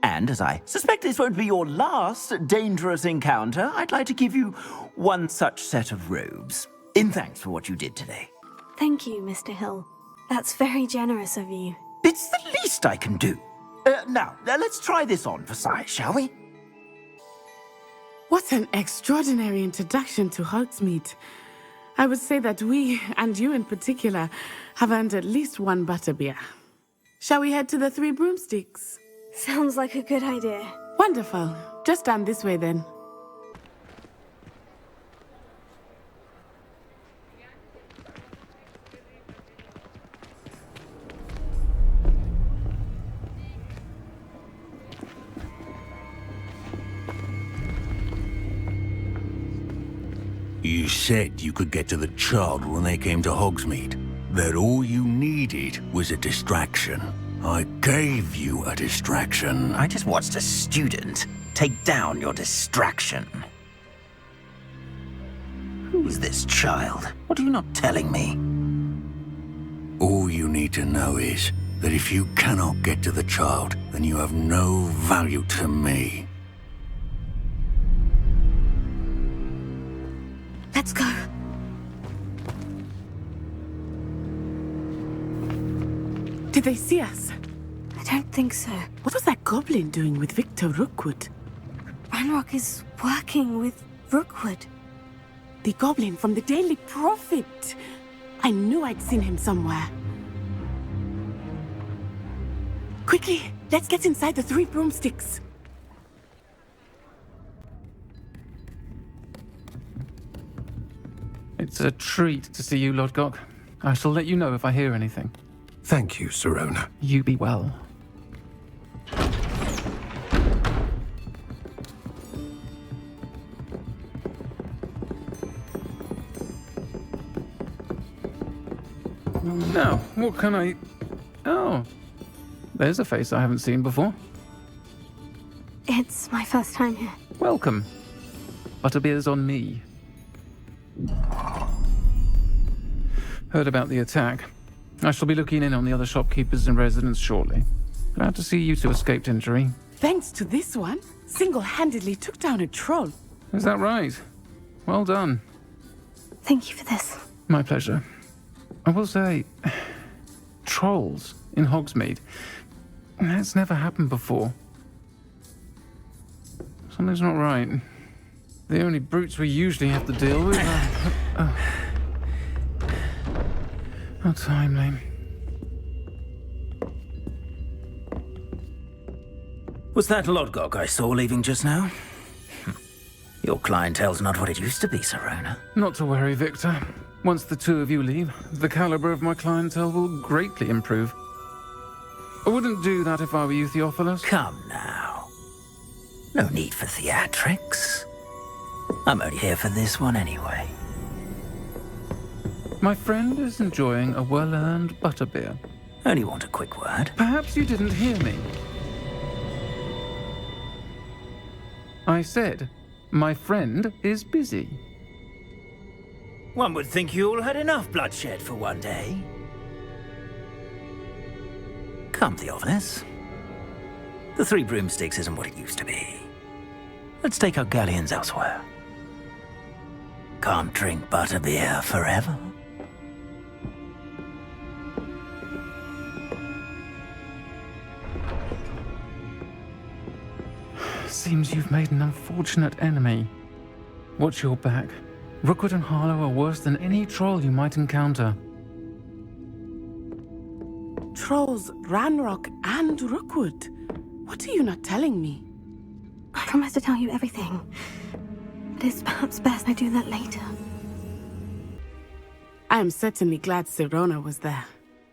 Speaker 9: And as I suspect this won't be your last dangerous encounter, I'd like to give you one such set of robes, in thanks for what you did today.
Speaker 2: Thank you, Mr. Hill. That's very generous of you.
Speaker 9: It's the least I can do. Now, let's try this on for size, shall we?
Speaker 12: What an extraordinary introduction to Hogsmeade. I would say that we, and you in particular, have earned at least one butterbeer. Shall we head to the Three Broomsticks?
Speaker 2: Sounds like a good idea.
Speaker 12: Wonderful. Just down this way then.
Speaker 6: You said you could get to the child when they came to Hogsmeade. That all you needed was a distraction. I gave you a distraction.
Speaker 9: I just watched a student take down your distraction. Who's this child? What are you not telling me?
Speaker 6: All you need to know is that if you cannot get to the child, then you have no value to me.
Speaker 2: Let's go.
Speaker 12: Did they see us?
Speaker 2: I don't think so.
Speaker 12: What was that goblin doing with Victor Rookwood?
Speaker 2: Ranrock is working with Rookwood.
Speaker 12: The goblin from the Daily Prophet. I knew I'd seen him somewhere. Quickly, let's get inside the Three Broomsticks.
Speaker 21: It's a treat to see you, Lodgok. I shall let you know if I hear anything.
Speaker 20: Thank you, Sirona.
Speaker 21: You be well. Now, what can I... Oh, there's a face I haven't seen before.
Speaker 2: It's my first time here.
Speaker 21: Welcome. Butterbeer's on me. Heard about the attack. I shall be looking in on the other shopkeepers and residents shortly. Glad to see you two escaped injury.
Speaker 12: Thanks to this one, single-handedly took down a troll.
Speaker 21: Is that right? Well done.
Speaker 2: Thank you for this.
Speaker 21: My pleasure. I will say, trolls in Hogsmeade. That's never happened before. Something's not right. The only brutes we usually have to deal with are... How timely.
Speaker 9: Was that Lodgok I saw leaving just now? Your clientele's not what it used to be, Sirona.
Speaker 21: Not to worry, Victor. Once the two of you leave, the caliber of my clientele will greatly improve. I wouldn't do that if I were you, Theophilus.
Speaker 9: Come now. No need for theatrics. I'm only here for this one anyway.
Speaker 21: My friend is enjoying a well-earned butterbeer.
Speaker 9: Only want a quick word.
Speaker 21: Perhaps you didn't hear me. I said, my friend is busy.
Speaker 9: One would think you all had enough bloodshed for one day. Come, Theophilus. The Three Broomsticks isn't what it used to be. Let's take our galleons elsewhere. Can't drink butterbeer forever.
Speaker 21: Seems you've made an unfortunate enemy. Watch your back. Rookwood and Harlow are worse than any troll you might encounter.
Speaker 12: Trolls, Ranrock, and Rookwood. What are you not telling me?
Speaker 2: I promise to tell you everything. But it's perhaps best I do that later.
Speaker 12: I am certainly glad Sirona was there.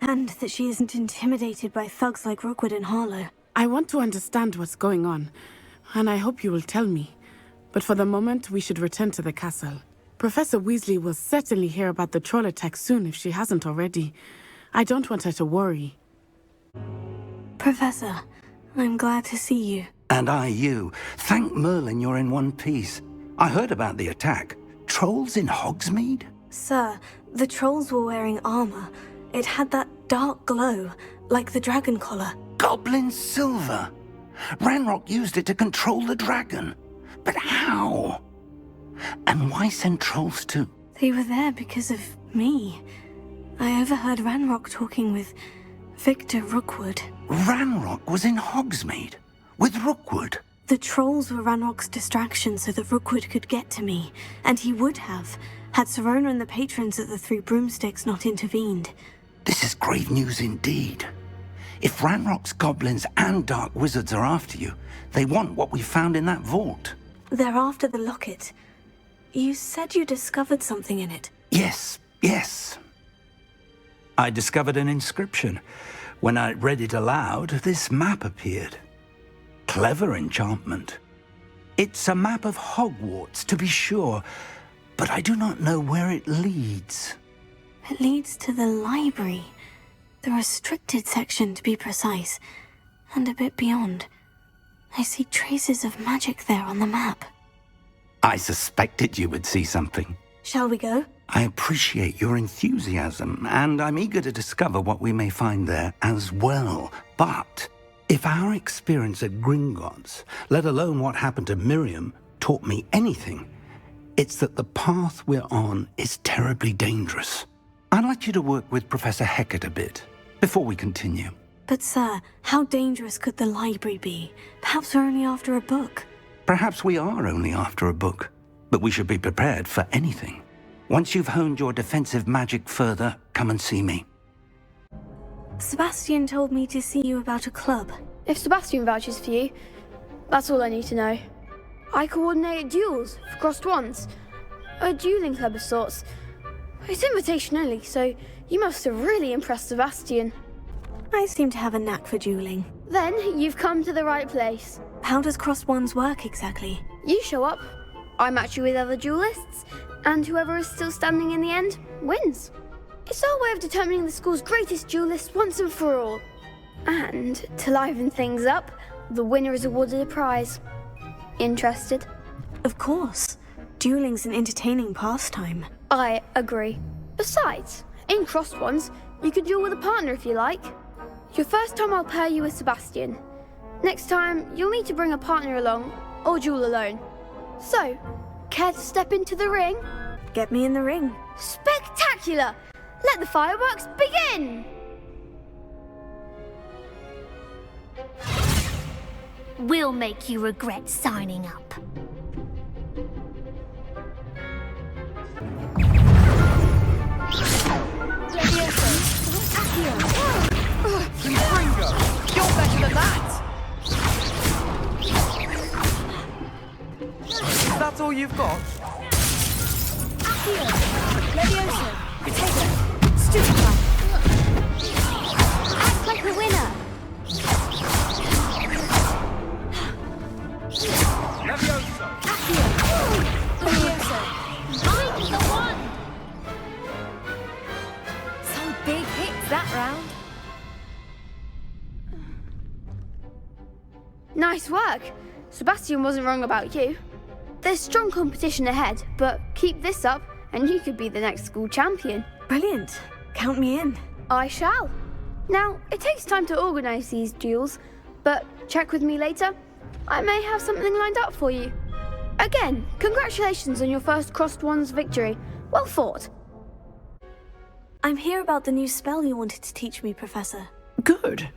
Speaker 2: And that she isn't intimidated by thugs like Rookwood and Harlow.
Speaker 12: I want to understand what's going on, and I hope you will tell me. But for the moment, we should return to the castle. Professor Weasley will certainly hear about the troll attack soon if she hasn't already. I don't want her to worry.
Speaker 2: Professor, I'm glad to see you.
Speaker 1: And I you. Thank Merlin you're in one piece. I heard about the attack. Trolls in Hogsmeade?
Speaker 2: Sir, the trolls were wearing armor. It had that dark glow, like the dragon collar.
Speaker 1: Goblin silver! Ranrock used it to control the dragon. But how? And why send trolls to...
Speaker 2: They were there because of me. I overheard Ranrock talking with Victor Rookwood.
Speaker 1: Ranrock was in Hogsmeade? With Rookwood?
Speaker 2: The trolls were Ranrock's distraction so that Rookwood could get to me. And he would have, had Serona and the patrons at the Three Broomsticks not intervened.
Speaker 1: This is grave news indeed. If Ranrock's goblins and dark wizards are after you, they want what we found in that vault.
Speaker 2: They're after the locket. You said you discovered something in it.
Speaker 1: Yes. I discovered an inscription. When I read it aloud, this map appeared. Clever enchantment. It's a map of Hogwarts, to be sure, but I do not know where it leads.
Speaker 2: It leads to the library. The restricted section, to be precise. And a bit beyond. I see traces of magic there on the map.
Speaker 1: I suspected you would see something.
Speaker 2: Shall we go?
Speaker 1: I appreciate your enthusiasm, and I'm eager to discover what we may find there as well. But if our experience at Gringotts, let alone what happened to Miriam, taught me anything, it's that the path we're on is terribly dangerous. I'd like you to work with Professor Hecat a bit, before we continue.
Speaker 2: But sir, how dangerous could the library be? Perhaps we're only after a book.
Speaker 1: Perhaps we are only after a book, but we should be prepared for anything. Once you've honed your defensive magic further, come and see me.
Speaker 2: Sebastian told me to see you about a club.
Speaker 4: If Sebastian vouches for you, that's all I need to know. I coordinate duels for crossed wands. A dueling club of sorts. It's invitation only, so you must have really impressed Sebastian.
Speaker 2: I seem to have a knack for dueling.
Speaker 4: Then you've come to the right place.
Speaker 2: How does crossed wands work exactly?
Speaker 4: You show up, I match you with other duelists, and whoever is still standing in the end wins. It's our way of determining the school's greatest duelist once and for all. And to liven things up, the winner is awarded a prize. Interested?
Speaker 2: Of course. Dueling's an entertaining pastime.
Speaker 4: I agree. Besides, in crossed wands, you can duel with a partner if you like. Your first time I'll pair you with Sebastian. Next time, you'll need to bring a partner along, or duel alone. So, care to step into the ring?
Speaker 2: Get me in the ring.
Speaker 4: Spectacular! Let the fireworks begin!
Speaker 13: We'll make you regret signing up.
Speaker 11: You're better than that!
Speaker 22: That's all you've got?
Speaker 11: Accio! Levioso! Potato! Stupefy!
Speaker 13: Act like the winner!
Speaker 22: Levioso!
Speaker 11: Accio! Levioso!
Speaker 13: I'm the one!
Speaker 11: Some big hits that round.
Speaker 4: Nice work. Sebastian wasn't wrong about you. There's strong competition ahead, but keep this up and you could be the next school champion.
Speaker 2: Brilliant. Count me in.
Speaker 4: I shall. Now, it takes time to organise these duels, but check with me later. I may have something lined up for you. Again, congratulations on your first crossed wands victory. Well fought.
Speaker 2: I'm here about the new spell you wanted to teach me, Professor.
Speaker 16: Good.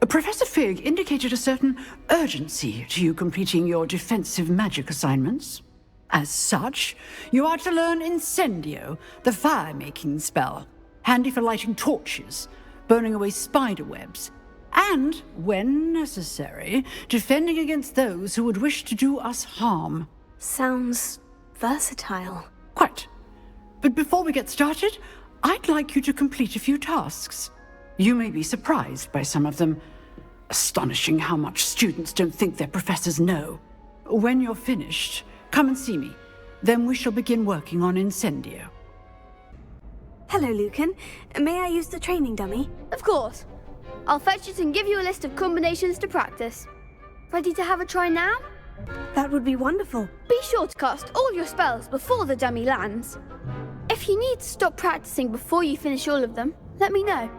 Speaker 16: Professor Fig indicated a certain urgency to you completing your defensive magic assignments. As such, you are to learn Incendio, the fire-making spell, handy for lighting torches, burning away spider webs, and, when necessary, defending against those who would wish to do us harm.
Speaker 2: Sounds versatile.
Speaker 16: Quite. But before we get started, I'd like you to complete a few tasks. You may be surprised by some of them. Astonishing how much students don't think their professors know. When you're finished, come and see me. Then we shall begin working on Incendio.
Speaker 2: Hello, Lucan. May I use the training dummy?
Speaker 4: Of course. I'll fetch it and give you a list of combinations to practice. Ready to have a try now?
Speaker 2: That would be wonderful.
Speaker 4: Be sure to cast all your spells before the dummy lands. If you need to stop practicing before you finish all of them, let me know.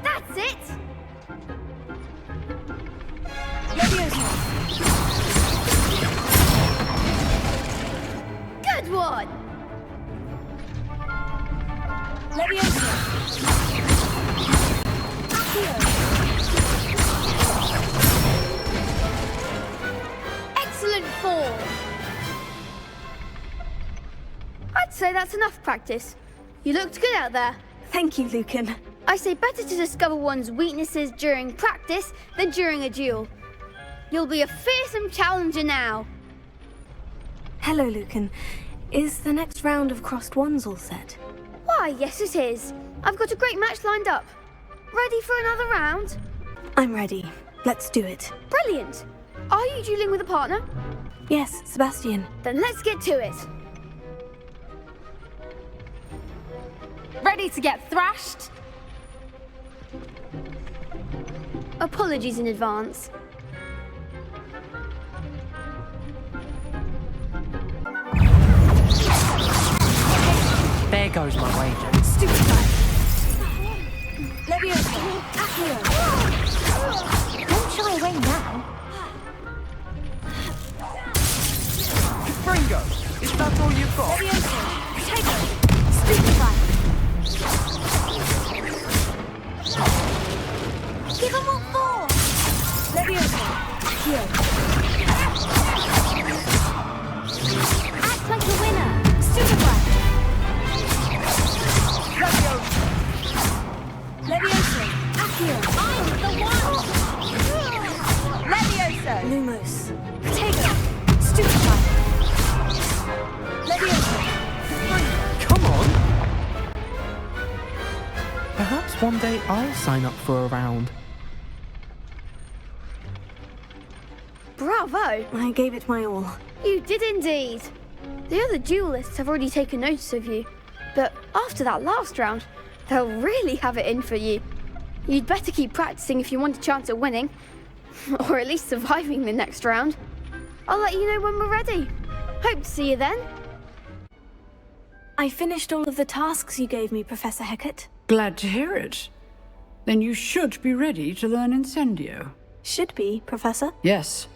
Speaker 4: That's it! Good one! Excellent form! I'd say that's enough practice. You looked good out there.
Speaker 2: Thank you, Lucan.
Speaker 4: I say better to discover one's weaknesses during practice than during a duel. You'll be a fearsome challenger now.
Speaker 2: Hello, Lucan. Is the next round of crossed wands all set?
Speaker 4: Why, yes it is. I've got a great match lined up. Ready for another round?
Speaker 2: I'm ready. Let's do it.
Speaker 4: Brilliant. Are you dueling with a partner?
Speaker 2: Yes, Sebastian.
Speaker 4: Then let's get to it.
Speaker 11: Ready to get thrashed?
Speaker 4: Apologies in advance.
Speaker 14: There goes my wager.
Speaker 11: Stupid guy. Leviosa. Accio. Don't shy away now.
Speaker 22: Fringo, is that all you've got?
Speaker 11: Leviosa. Potato. Stupid guy. Give him what for. Leviosa. Accio. Act like a winner. Stupid guy. Leviosa! Accio! I'm the one! Leviosa!
Speaker 2: Lumos.
Speaker 11: Potato! Stupefy! Leviosa!
Speaker 3: Come on! Perhaps one day I'll sign up for a round.
Speaker 4: Bravo!
Speaker 2: I gave it my all.
Speaker 4: You did indeed. The other duelists have already taken notice of you, but after that last round, they'll really have it in for you. You'd better keep practicing if you want a chance at winning, or at least surviving the next round. I'll let you know when we're ready. Hope to see you then.
Speaker 2: I finished all of the tasks you gave me, Professor Hecat.
Speaker 16: Glad to hear it. Then you should be ready to learn Incendio.
Speaker 2: Should be, Professor.
Speaker 16: Yes.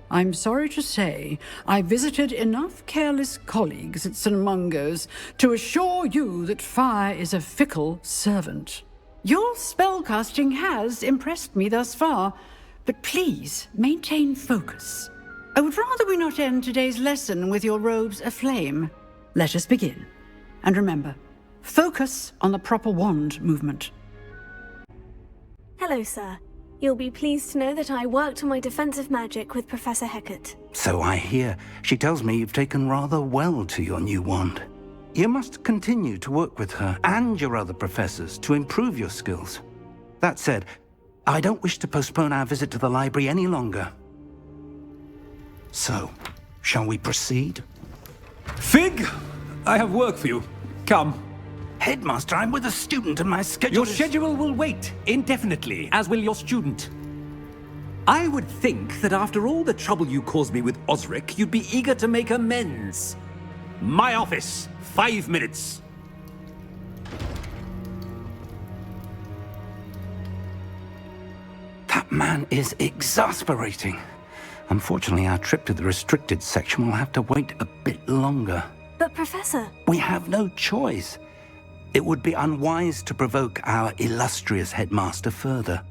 Speaker 16: I'm sorry to say, I visited enough careless colleagues at St. Mungo's to assure you that fire is a fickle servant. Your spellcasting has impressed me thus far, but please maintain focus. I would rather we not end today's lesson with your robes aflame. Let us begin. And remember, focus on the proper wand movement.
Speaker 2: Hello, sir. You'll be pleased to know that I worked on my defensive magic with Professor Hecat.
Speaker 1: So I hear. She tells me you've taken rather well to your new wand. You must continue to work with her and your other professors to improve your skills. That said, I don't wish to postpone our visit to the library any longer. So, shall we proceed?
Speaker 10: Fig, I have work for you. Come.
Speaker 1: Headmaster, I'm with a student and my schedule
Speaker 10: Your schedule will wait indefinitely, as will your student. I would think that after all the trouble you caused me with Osric, you'd be eager to make amends. My office, 5 minutes.
Speaker 1: That man is exasperating. Unfortunately, our trip to the restricted section will have to wait a bit longer.
Speaker 2: But, Professor...
Speaker 1: We have no choice. It would be unwise to provoke our illustrious headmaster further.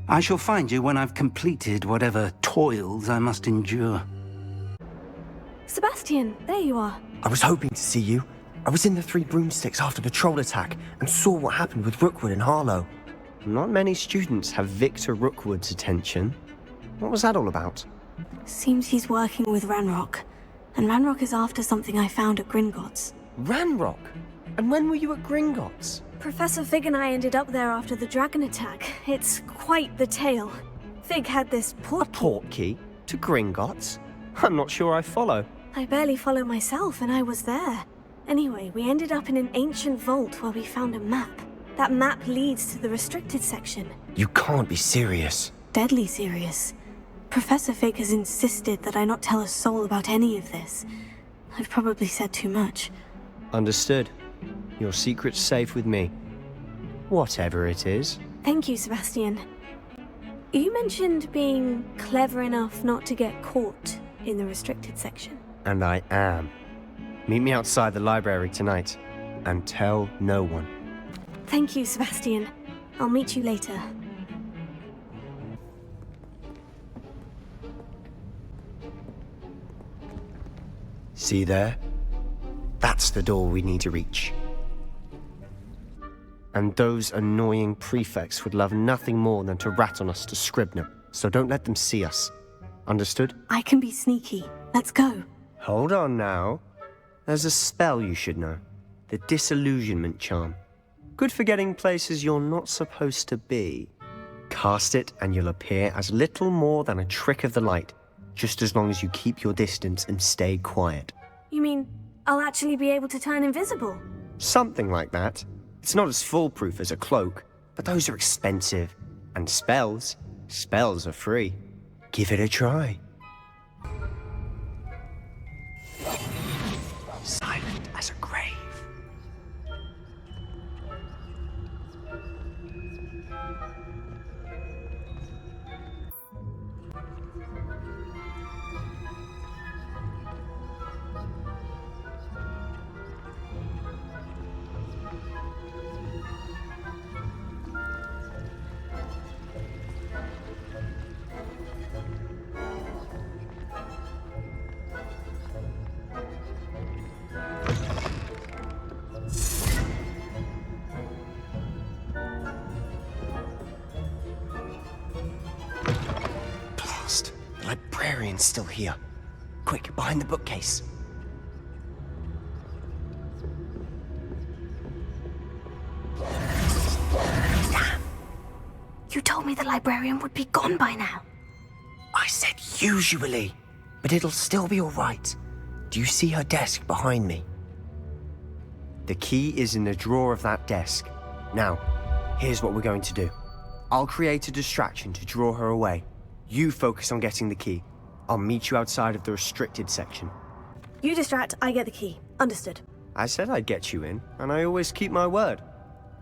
Speaker 1: I shall find you when I've completed whatever toils I must endure.
Speaker 2: Sebastian, there you are.
Speaker 3: I was hoping to see you. I was in the Three Broomsticks after the troll attack and saw what happened with Rookwood and Harlow.
Speaker 15: Not many students have Victor Rookwood's attention. What was that all about?
Speaker 2: Seems he's working with Ranrock. And Ranrock is after something I found at Gringotts.
Speaker 3: Ranrock? And when were you at Gringotts?
Speaker 2: Professor Fig and I ended up there after the dragon attack. It's quite the tale. Fig had this portkey.
Speaker 3: A portkey?
Speaker 15: To Gringotts? I'm not sure I follow.
Speaker 2: I barely follow myself, and I was there. Anyway, we ended up in an ancient vault where we found a map. That map leads to the restricted section.
Speaker 15: You can't be serious.
Speaker 2: Deadly serious. Professor Fake has insisted that I not tell a soul about any of this. I've probably said too much.
Speaker 15: Understood. Your secret's safe with me. Whatever it is.
Speaker 2: Thank you, Sebastian. You mentioned being clever enough not to get caught in the restricted section.
Speaker 15: And I am. Meet me outside the library tonight, and tell no one.
Speaker 2: Thank you, Sebastian. I'll meet you later.
Speaker 15: See there? That's the door we need to reach. And those annoying prefects would love nothing more than to rat on us to Scribner, so don't let them see us. Understood?
Speaker 2: I can be sneaky. Let's go.
Speaker 15: Hold on now. There's a spell you should know. The Disillusionment Charm. Good for getting places you're not supposed to be. Cast it and you'll appear as little more than a trick of the light, just as long as you keep your distance and stay quiet.
Speaker 2: You mean I'll actually be able to turn invisible?
Speaker 15: Something like that. It's not as foolproof as a cloak, but those are expensive. And spells are free. Give it a try. Silent as a grave. The librarian's still here. Quick, behind the bookcase.
Speaker 2: Damn! You told me the librarian would be gone by now.
Speaker 15: I said usually, but it'll still be all right. Do you see her desk behind me? The key is in the drawer of that desk. Now, here's what we're going to do. I'll create a distraction to draw her away. You focus on getting the key. I'll meet you outside of the restricted section.
Speaker 2: You distract, I get the key. Understood.
Speaker 15: I said I'd get you in, and I always keep my word.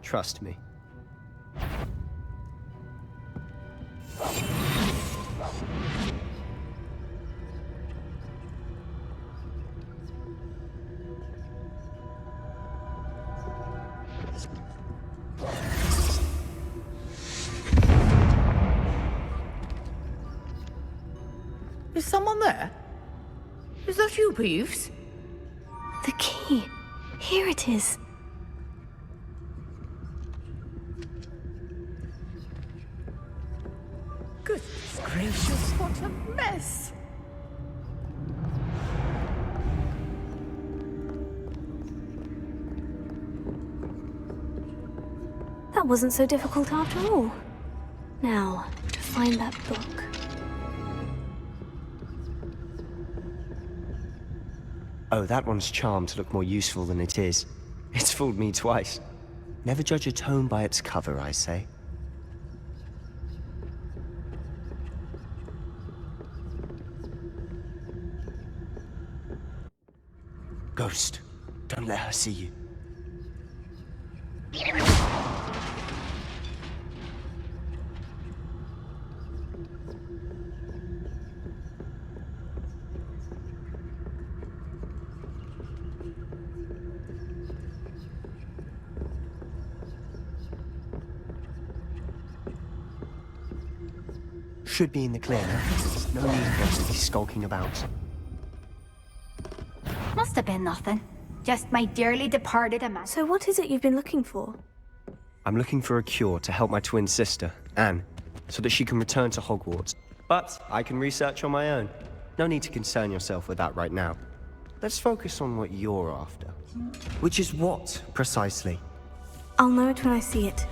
Speaker 15: Trust me.
Speaker 7: Is someone there? Is that you, Peeves?
Speaker 2: The key. Here it is.
Speaker 7: Goodness gracious, what a mess!
Speaker 2: That wasn't so difficult after all. Now, to find that book.
Speaker 15: Oh, that one's charmed to look more useful than it is. It's fooled me twice. Never judge a tome by its cover, I say. Ghost, don't let her see you. Should be in the clear now. No need for us to be skulking about.
Speaker 11: Must have been nothing. Just my dearly departed Amanda.
Speaker 2: So what is it you've been looking for?
Speaker 15: I'm looking for a cure to help my twin sister, Anne, so that she can return to Hogwarts. But I can research on my own. No need to concern yourself with that right now. Let's focus on what you're after. Which is what, precisely?
Speaker 2: I'll know it when I see it.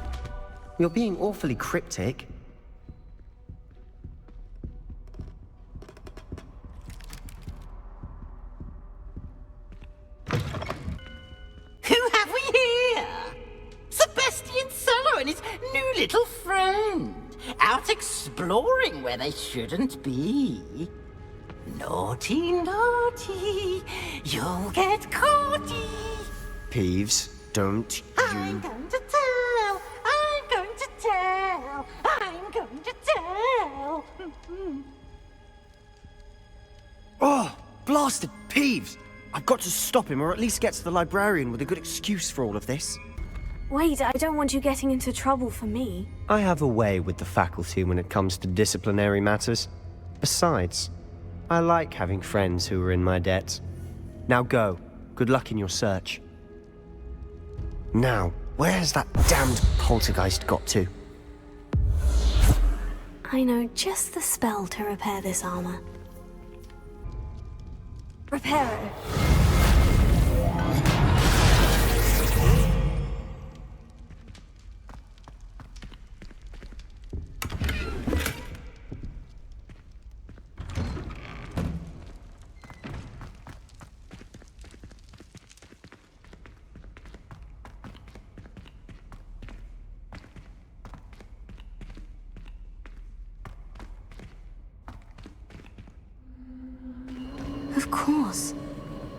Speaker 15: You're being awfully cryptic.
Speaker 8: little friend, out exploring where they shouldn't be. Naughty, naughty, you'll get caughty.
Speaker 15: Peeves, don't
Speaker 8: I'm
Speaker 15: you...
Speaker 8: going to tell, I'm going to tell, I'm going to tell.
Speaker 15: Oh, blasted Peeves! I've got to stop him, or at least get to the librarian with a good excuse for all of this.
Speaker 2: Wait, I don't want you getting into trouble for me.
Speaker 15: I have a way with the faculty when it comes to disciplinary matters. Besides, I like having friends who are in my debt. Now go. Good luck in your search. Now, where's that damned poltergeist got to?
Speaker 2: I know just the spell to repair this armor. Reparo. Of course.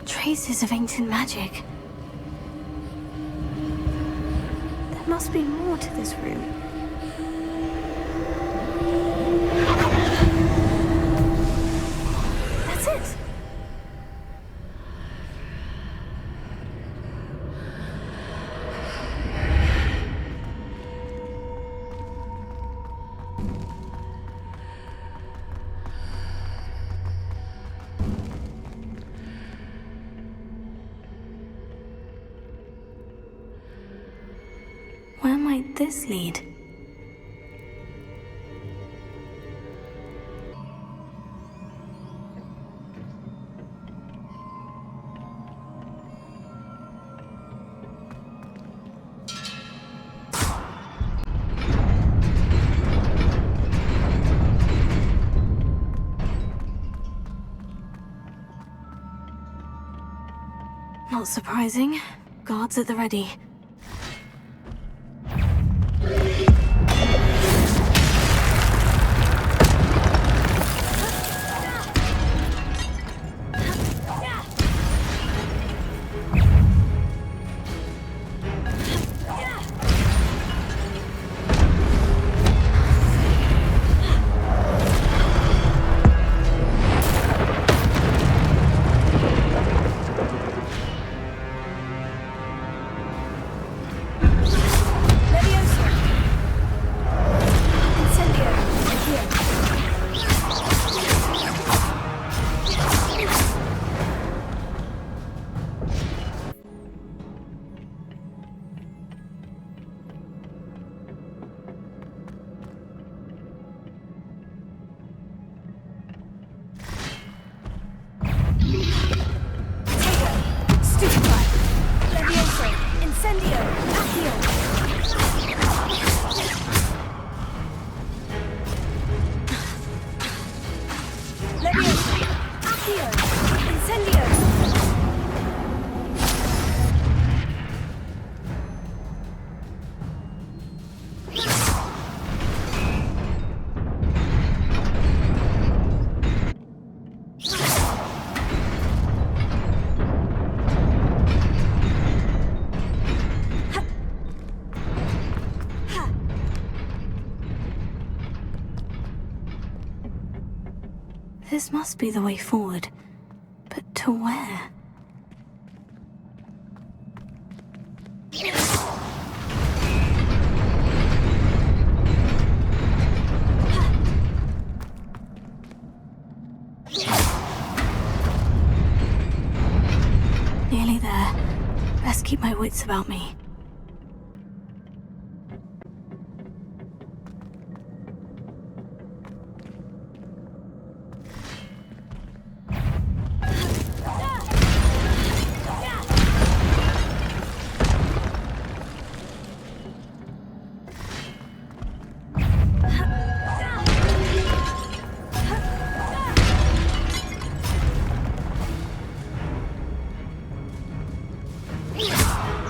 Speaker 2: Traces of ancient magic. There must be more to this room. That's it! Where might this lead? Not surprising. Guards at the ready. This must be the way forward. But to where? Nearly there. Best keep my wits about me.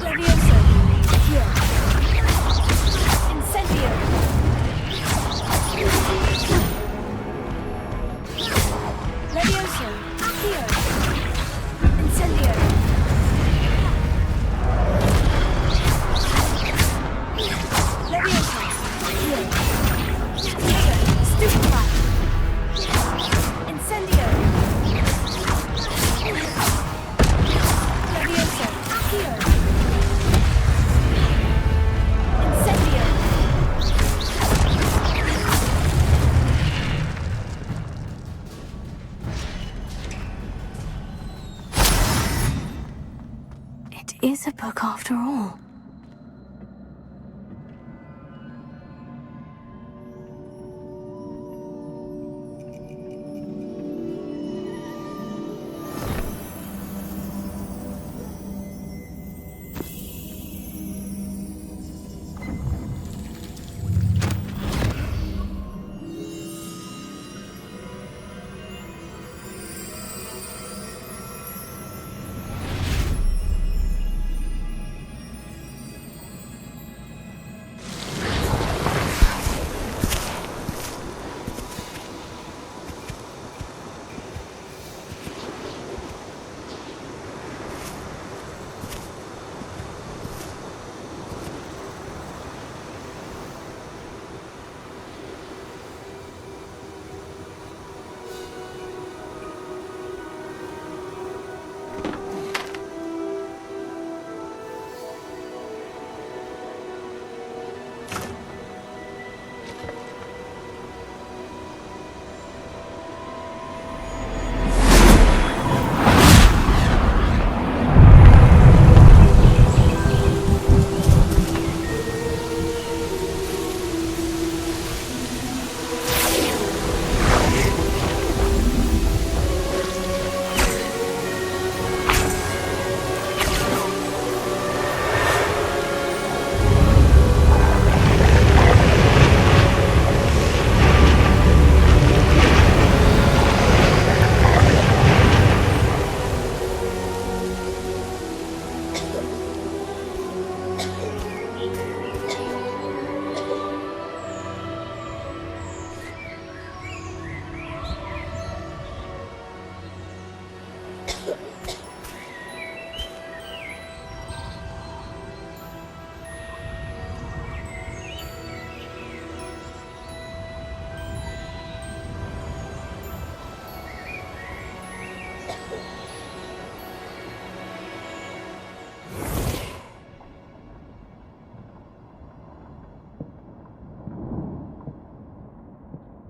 Speaker 2: Levioso! It is a book after all.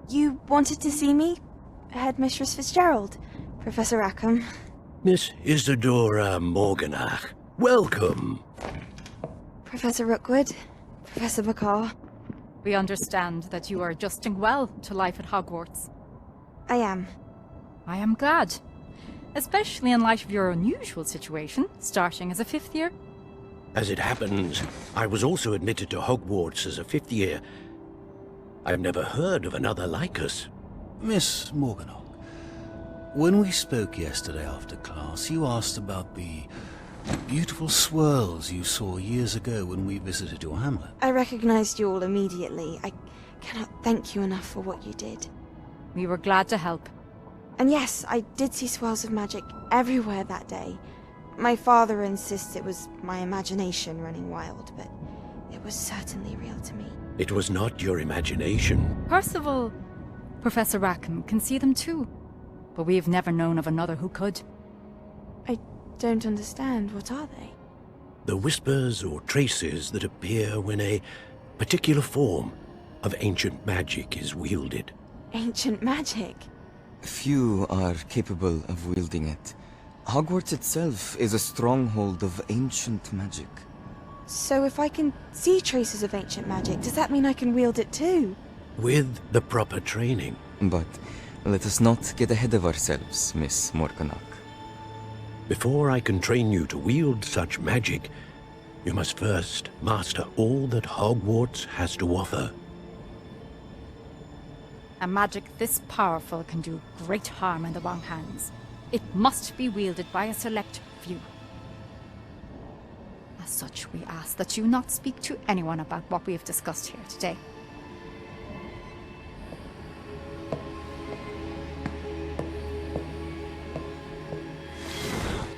Speaker 17: You wanted to see me? Headmistress Fitzgerald? Professor Rackham?
Speaker 5: Miss Isadora Morganach, welcome.
Speaker 17: Professor Rookwood? Professor McCaw?
Speaker 18: We understand that you are adjusting well to life at Hogwarts.
Speaker 17: I am.
Speaker 18: I am glad. Especially in light of your unusual situation, starting as a 5th year.
Speaker 5: As it happens, I was also admitted to Hogwarts as a 5th year. I've never heard of another like us.
Speaker 23: Miss Morganach, when we spoke yesterday after class, you asked about the beautiful swirls you saw years ago when we visited your hamlet.
Speaker 17: I recognized you all immediately. I cannot thank you enough for what you did.
Speaker 18: We were glad to help.
Speaker 17: And yes, I did see swirls of magic everywhere that day. My father insists it was my imagination running wild, but it was certainly real to me.
Speaker 5: It was not your imagination.
Speaker 18: Percival, Professor Rackham can see them too, but we have never known of another who could.
Speaker 17: I don't understand. What are they?
Speaker 5: The whispers or traces that appear when a particular form of ancient magic is wielded.
Speaker 17: Ancient magic?
Speaker 24: Few are capable of wielding it. Hogwarts itself is a stronghold of ancient magic.
Speaker 17: So if I can see traces of ancient magic, does that mean I can wield it too?
Speaker 5: With the proper training.
Speaker 24: But let us not get ahead of ourselves, Miss Morganach.
Speaker 5: Before I can train you to wield such magic, you must first master all that Hogwarts has to offer.
Speaker 18: A magic this powerful can do great harm in the wrong hands. It must be wielded by a select few. As such, we ask that you not speak to anyone about what we have discussed here today.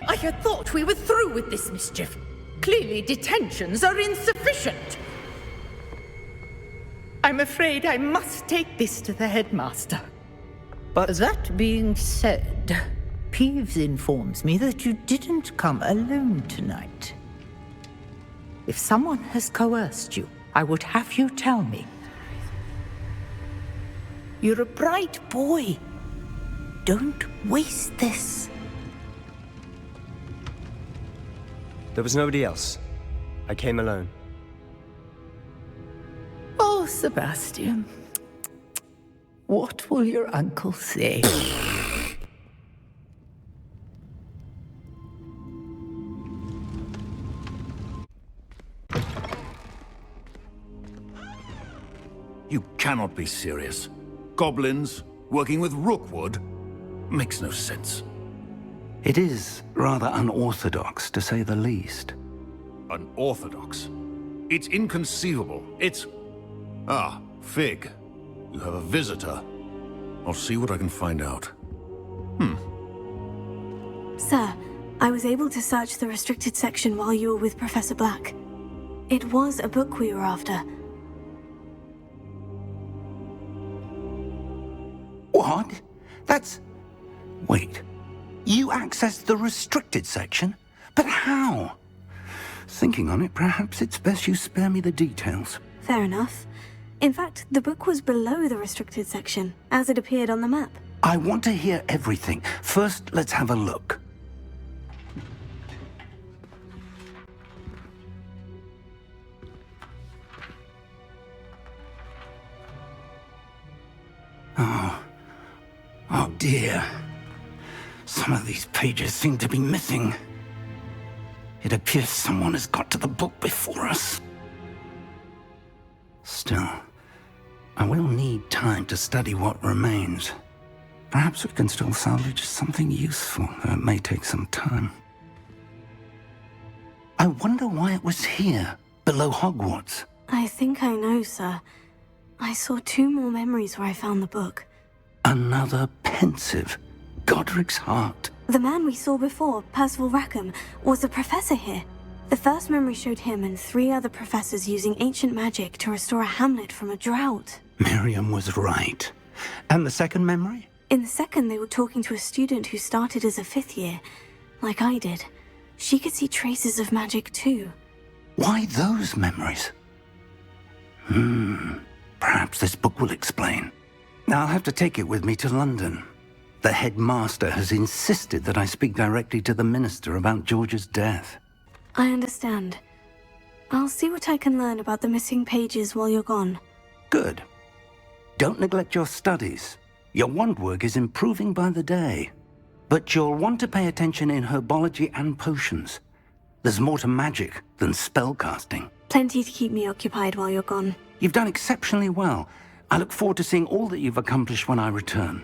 Speaker 7: I had thought we were through with this mischief. Clearly detentions are insufficient. I'm afraid I must take this to the headmaster. But that being said, Peeves informs me that you didn't come alone tonight. If someone has coerced you, I would have you tell me. You're a bright boy. Don't waste this.
Speaker 15: There was nobody else. I came alone.
Speaker 7: Oh, Sebastian. What will your uncle say?
Speaker 6: You cannot be serious. Goblins working with Rookwood? Makes no sense.
Speaker 1: It is rather unorthodox, to say the least.
Speaker 6: Unorthodox? It's inconceivable. It's... Ah, Fig. You have a visitor. I'll see what I can find out.
Speaker 2: Sir, I was able to search the restricted section while you were with Professor Black. It was a book we were after.
Speaker 1: What? That's... Wait. You accessed the restricted section? But how? Thinking on it, perhaps it's best you spare me the details.
Speaker 2: Fair enough. In fact, the book was below the restricted section, as it appeared on the map.
Speaker 1: I want to hear everything. First, let's have a look. Oh dear. Some of these pages seem to be missing. It appears someone has got to the book before us. Still, I will need time to study what remains. Perhaps we can still salvage something useful, though it may take some time. I wonder why it was here, below Hogwarts.
Speaker 2: I think I know, sir. I saw 2 more memories where I found the book.
Speaker 1: Another pensive. Godric's heart.
Speaker 2: The man we saw before, Percival Rackham, was a professor here. The first memory showed him and 3 other professors using ancient magic to restore a hamlet from a drought.
Speaker 1: Miriam was right. And the second memory?
Speaker 2: In the second, they were talking to a student who started as a 5th year, like I did. She could see traces of magic too.
Speaker 1: Why those memories? Perhaps this book will explain. I'll have to take it with me to London. The headmaster has insisted that I speak directly to the minister about George's death.
Speaker 2: I understand. I'll see what I can learn about the missing pages while you're gone.
Speaker 1: Good. Don't neglect your studies. Your wand work is improving by the day. But you'll want to pay attention in herbology and potions. There's more to magic than spellcasting.
Speaker 2: Plenty to keep me occupied while you're gone.
Speaker 1: You've done exceptionally well. I look forward to seeing all that you've accomplished when I return.